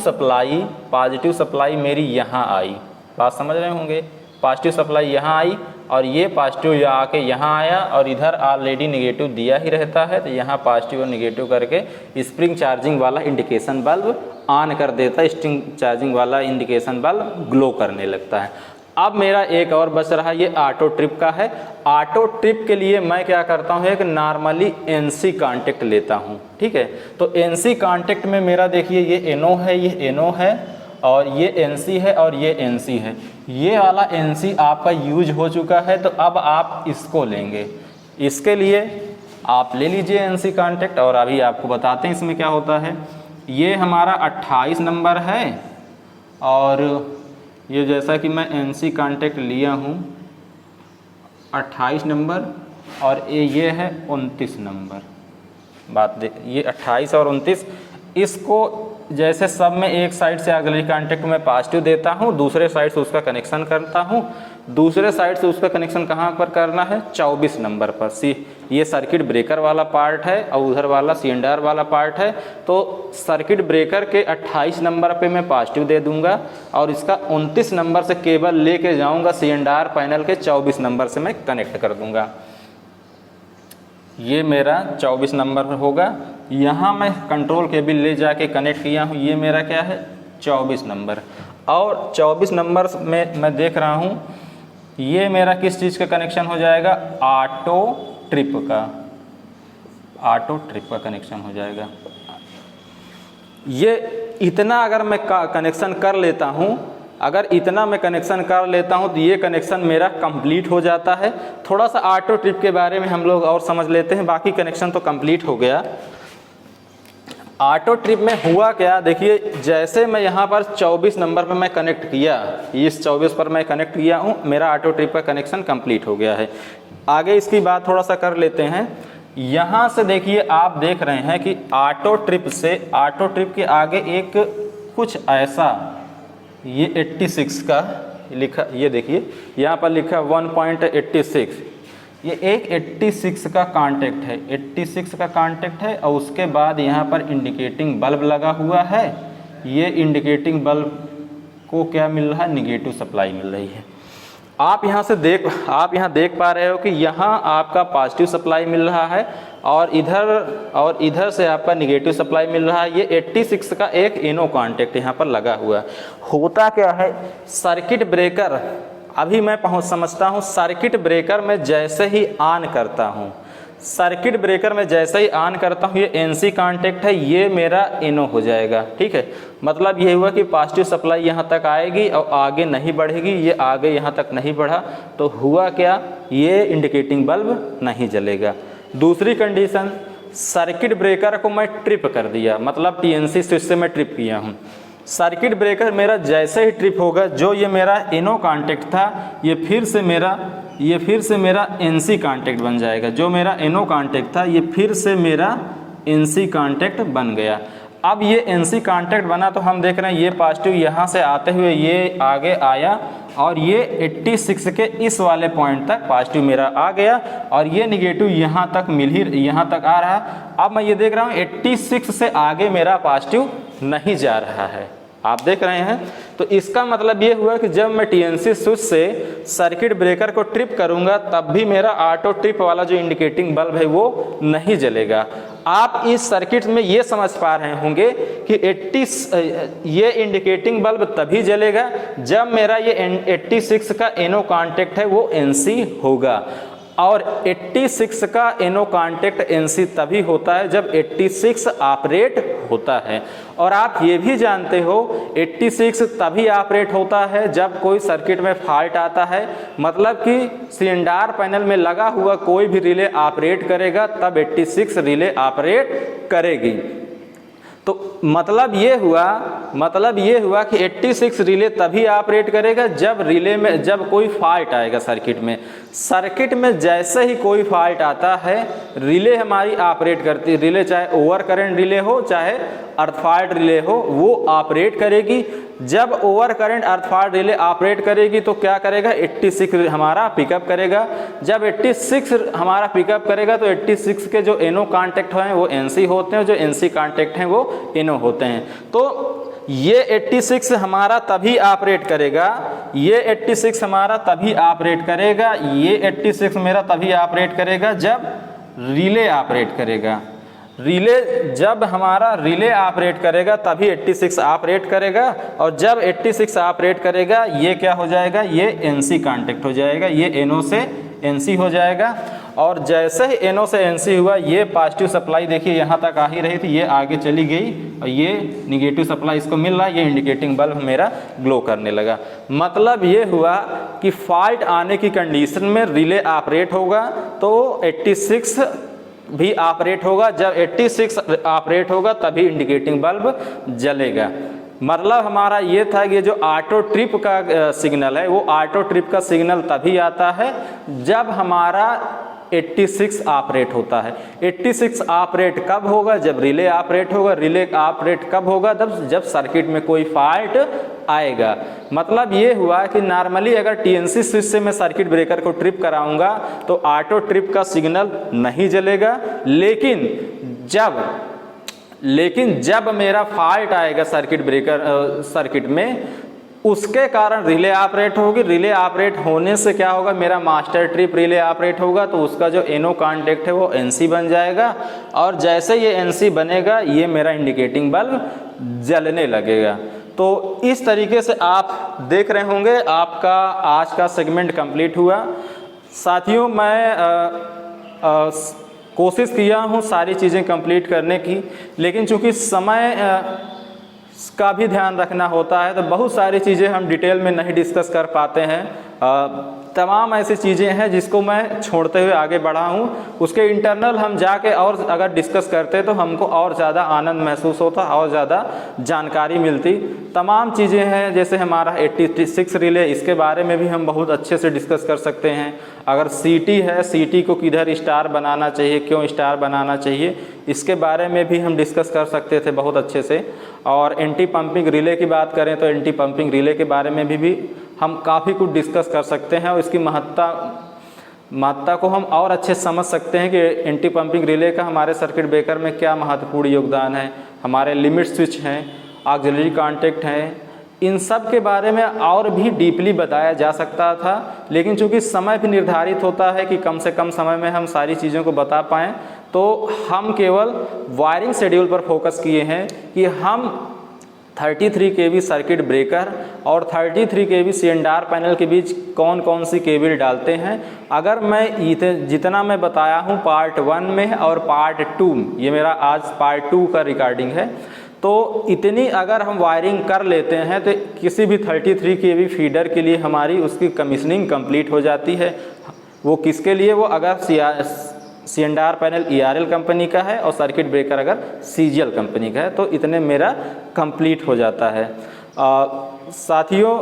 सप्लाई मेरी यहाँ आई। बात समझ रहे होंगे, पॉजिटिव सप्लाई यहाँ आई और ये पॉजिटिव यहाँ आके यहाँ आया, और इधर ऑलरेडी नेगेटिव दिया ही रहता है तो यहाँ पॉजिटिव और नेगेटिव करके स्प्रिंग चार्जिंग वाला इंडिकेशन बल्ब ऑन कर देता है। स्प्रिंग चार्जिंग वाला इंडिकेशन बल्ब ग्लो करने लगता है। अब मेरा एक और बच रहा है, ये ऑटो ट्रिप का है। ऑटो ट्रिप के लिए मैं क्या करता हूँ, एक नॉर्मली NC कॉन्टैक्ट लेता हूँ, ठीक है। तो NC कॉन्टैक्ट में मेरा देखिए ये NO है, ये NO है, और ये NC है और ये NC है। ये वाला NC आपका यूज हो चुका है तो अब आप इसको लेंगे। इसके लिए आप ले लीजिए NC कॉन्टैक्ट, और अभी आपको बताते हैं इसमें क्या होता है। ये हमारा 28 नंबर है, और ये जैसा कि मैं NC कॉन्टैक्ट लिया हूँ 28 नंबर, और ये है 29 नंबर। बात देख, ये 28 और 29, इसको जैसे सब में एक साइड से ऑक्सिलरी कॉन्टैक्ट में पॉजिटिव देता हूँ, दूसरे साइड से उसका कनेक्शन करता हूँ। दूसरे साइड से उसका कनेक्शन कहाँ पर करना है, 24 नंबर पर। ये सर्किट ब्रेकर वाला पार्ट है और उधर वाला CNR वाला पार्ट है। तो सर्किट ब्रेकर के 28 नंबर पे मैं पॉजिटिव दे दूंगा, और इसका 29 नंबर से केबल लेके जाऊंगा CNR पैनल के 24 नंबर से मैं कनेक्ट कर दूंगा। ये मेरा 24 नंबर होगा। यहाँ मैं कंट्रोल केबल ले जाके कनेक्ट किया हूँ, ये मेरा क्या है 24 नंबर। और 24 नंबर में मैं देख रहा हूँ ये मेरा किस चीज़ का कनेक्शन हो जाएगा, ऑटो ट्रिप का कनेक्शन हो जाएगा। ये इतना अगर मैं कनेक्शन कर लेता हूँ, अगर इतना मैं कनेक्शन कर लेता हूं तो ये कनेक्शन मेरा कंप्लीट हो जाता है। थोड़ा सा ऑटो ट्रिप के बारे में हम लोग और समझ लेते हैं, बाकी कनेक्शन तो कंप्लीट हो गया। ऑटो ट्रिप में हुआ क्या, देखिए जैसे मैं यहाँ पर 24 नंबर पर मैं कनेक्ट किया, इस 24 पर मैं कनेक्ट किया हूँ, मेरा ऑटो ट्रिप का कनेक्शन कंप्लीट हो गया है। आगे इसकी बात थोड़ा सा कर लेते हैं। यहाँ से देखिए आप देख रहे हैं कि ऑटो ट्रिप से ऑटो ट्रिप के आगे एक कुछ ऐसा, ये 86 का लिखा, ये देखिए यहाँ पर लिखा 1.86, ये एक 86 का कांटेक्ट है, 86 का कांटेक्ट है। और उसके बाद यहाँ पर इंडिकेटिंग बल्ब लगा हुआ है। ये इंडिकेटिंग बल्ब को क्या मिल रहा है, निगेटिव सप्लाई मिल रही है। आप यहाँ देख पा रहे हो कि यहाँ आपका पॉजिटिव सप्लाई मिल रहा है और इधर से आपका निगेटिव सप्लाई मिल रहा है। ये 86 का एक एनो कॉन्टैक्ट यहाँ पर लगा हुआ है। होता क्या है, सर्किट ब्रेकर, अभी मैं समझता हूँ सर्किट ब्रेकर में जैसे ही ऑन करता हूँ, सर्किट ब्रेकर में जैसे ही ऑन करता हूँ, ये एनसी कॉन्टैक्ट है, ये मेरा एनो हो जाएगा। ठीक है, मतलब ये हुआ कि पॉजिटिव सप्लाई यहाँ तक आएगी और आगे नहीं बढ़ेगी। ये आगे यहाँ तक नहीं बढ़ा तो हुआ क्या, ये इंडिकेटिंग बल्ब नहीं जलेगा। दूसरी कंडीशन, सर्किट ब्रेकर को मैं ट्रिप कर दिया, मतलब टीएनसी स्विच से मैं ट्रिप किया हूँ। सर्किट ब्रेकर मेरा जैसे ही ट्रिप होगा, जो ये मेरा एनो कॉन्टैक्ट था ये फिर से मेरा एनसी कॉन्टैक्ट बन जाएगा। जो मेरा एनो कॉन्टैक्ट था ये फिर से मेरा एनसी कॉन्टैक्ट बन गया। अब ये एनसी कॉन्टैक्ट बना तो हम देख रहे हैं ये पॉजिटिव यहाँ से आते हुए ये आगे आया और ये 86 के इस वाले पॉइंट तक पॉजिटिव मेरा आ गया और ये निगेटिव यहाँ तक आ रहा। अब मैं ये देख रहा हूँ 86 से आगे मेरा पॉजिटिव नहीं जा रहा है, आप देख रहे हैं। तो इसका मतलब ये हुआ कि जब मैं टीएनसी स्विच से सर्किट ब्रेकर को ट्रिप करूंगा तब भी मेरा ऑटो ट्रिप वाला जो इंडिकेटिंग बल्ब है वो नहीं जलेगा। आप इस सर्किट में ये समझ पा रहे होंगे कि ये इंडिकेटिंग बल्ब तभी जलेगा जब मेरा ये 86 का एनो कॉन्टैक्ट है वो एनसी होगा। और 86 का NO कांटेक्ट NC तभी होता है जब 86 ऑपरेट होता है। और आप ये भी जानते हो 86 तभी ऑपरेट होता है जब कोई सर्किट में फॉल्ट आता है, मतलब कि सिलेंडर पैनल में लगा हुआ कोई भी रिले ऑपरेट करेगा तब 86 रिले ऑपरेट करेगी। तो मतलब ये हुआ कि 86 रिले तभी ऑपरेट करेगा जब रिले में जब कोई फॉल्ट आएगा सर्किट में जैसे ही कोई फॉल्ट आता है रिले हमारी ऑपरेट करती है। रिले चाहे ओवर करंट रिले हो चाहे अर्थ फॉल्ट रिले हो वो ऑपरेट करेगी। जब ओवर करंट अर्थ फॉल्ट रिले ऑपरेट करेगी तो क्या करेगा 86 हमारा पिकअप करेगा। जब 86 हमारा पिकअप करेगा तो 86 के जो NO कांटेक्ट हैं वो NC होते हैं, जो NC कांटेक्ट हैं वो NO होते हैं। तो ये 86 हमारा तभी ऑपरेट करेगा, ये 86 हमारा तभी ऑपरेट करेगा, ये 86 मेरा तभी ऑपरेट करेगा जब रिले ऑपरेट करेगा। रिले जब हमारा रिले ऑपरेट करेगा तभी 86 ऑपरेट करेगा। और जब 86 ऑपरेट करेगा ये क्या हो जाएगा, ये NC कांटेक्ट हो जाएगा, ये NO से NC हो जाएगा। और जैसे ही NO से NC हुआ ये पॉजिटिव सप्लाई देखिए यहाँ तक आ ही रही थी, ये आगे चली गई और ये निगेटिव सप्लाई इसको मिल रहा है, ये इंडिकेटिंग बल्ब मेरा ग्लो करने लगा। मतलब ये हुआ कि फॉल्ट आने की कंडीशन में रिले ऑपरेट होगा तो 86 भी ऑपरेट होगा। जब 86 ऑपरेट होगा तभी इंडिकेटिंग बल्ब जलेगा। मतलब हमारा ये था कि जो ऑटो ट्रिप का सिग्नल है वो ऑटो ट्रिप का सिग्नल तभी आता है जब हमारा 86 ऑपरेट होता है। 86 ऑपरेट कब होगा, जब रिले ऑपरेट होगा। रिले ऑपरेट कब होगा, जब सर्किट में कोई फॉल्ट आएगा। मतलब ये हुआ कि नॉर्मली अगर TNC स्विच से मैं सर्किट ब्रेकर को ट्रिप कराऊंगा तो ऑटो ट्रिप का सिग्नल नहीं जलेगा, लेकिन जब मेरा फॉल्ट आएगा सर्किट में उसके कारण रिले ऑपरेट होगी। रिले ऑपरेट होने से क्या होगा, मेरा मास्टर ट्रिप रिले ऑपरेट होगा तो उसका जो NO कांटेक्ट है वो NC बन जाएगा। और जैसे ये NC बनेगा ये मेरा इंडिकेटिंग बल्ब जलने लगेगा। तो इस तरीके से आप देख रहे होंगे आपका आज का सेगमेंट कंप्लीट हुआ। साथियों मैं कोशिश किया हूँ सारी चीज़ें कंप्लीट करने की, लेकिन चूँकि समय का भी ध्यान रखना होता है तो बहुत सारी चीज़ें हम डिटेल में नहीं डिस्कस कर पाते हैं। तमाम ऐसी चीज़ें हैं जिसको मैं छोड़ते हुए आगे बढ़ा हूँ। उसके इंटरनल हम जाके और अगर डिस्कस करते तो हमको और ज़्यादा आनंद महसूस होता, और ज़्यादा जानकारी मिलती। तमाम चीज़ें हैं जैसे हमारा 86 रिले, इसके बारे में भी हम बहुत अच्छे से डिस्कस कर सकते हैं। अगर CT है, CT को किधर स्टार बनाना चाहिए, क्यों स्टार बनाना चाहिए, इसके बारे में भी हम डिस्कस कर सकते थे बहुत अच्छे से। और एंटी पंपिंग रिले की बात करें तो एंटी पंपिंग रिले के बारे में भी हम काफ़ी कुछ डिस्कस कर सकते हैं और इसकी महत्ता को हम और अच्छे समझ सकते हैं कि एंटी पंपिंग रिले का हमारे सर्किट ब्रेकर में क्या महत्वपूर्ण योगदान है। हमारे लिमिट स्विच हैं, ऑक्सिलरी कॉन्टैक्ट हैं, इन सब के बारे में और भी डीपली बताया जा सकता था, लेकिन चूंकि समय भी निर्धारित होता है कि कम से कम समय में हम सारी चीज़ों को बता पाएँ, तो हम केवल वायरिंग शेड्यूल पर फोकस किए हैं कि हम 33 kV सर्किट ब्रेकर और 33 kV सिलेंडर पैनल के बीच कौन कौन सी केबल डालते हैं। अगर मैं जितना मैं बताया हूँ पार्ट 1 में और पार्ट 2, ये मेरा आज पार्ट 2 का रिकॉर्डिंग है, तो इतनी अगर हम वायरिंग कर लेते हैं तो किसी भी 33 kV फीडर के लिए हमारी उसकी कमीशनिंग कंप्लीट हो जाती है। वो किसके लिए, वो अगर सिलेंडर पैनल ERL कंपनी का है और सर्किट ब्रेकर अगर CGL कंपनी का है, तो इतने मेरा कंप्लीट हो जाता है। साथियों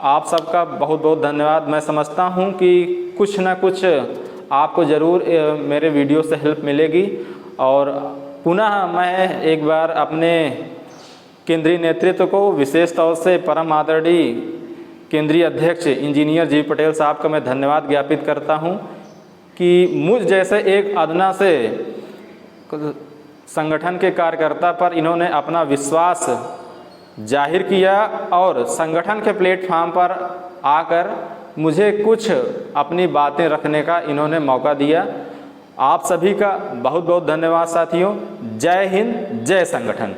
आप सबका बहुत बहुत धन्यवाद। मैं समझता हूँ कि कुछ ना कुछ आपको ज़रूर मेरे वीडियो से हेल्प मिलेगी। और पुनः मैं एक बार अपने केंद्रीय नेतृत्व को, विशेष तौर से परम आदरणीय केंद्रीय अध्यक्ष इंजीनियर जी पटेल साहब का मैं धन्यवाद ज्ञापित करता हूँ कि मुझ जैसे एक अदना से संगठन के कार्यकर्ता पर इन्होंने अपना विश्वास जाहिर किया और संगठन के प्लेटफॉर्म पर आकर मुझे कुछ अपनी बातें रखने का इन्होंने मौका दिया। आप सभी का बहुत बहुत धन्यवाद साथियों। जय हिंद, जय संगठन।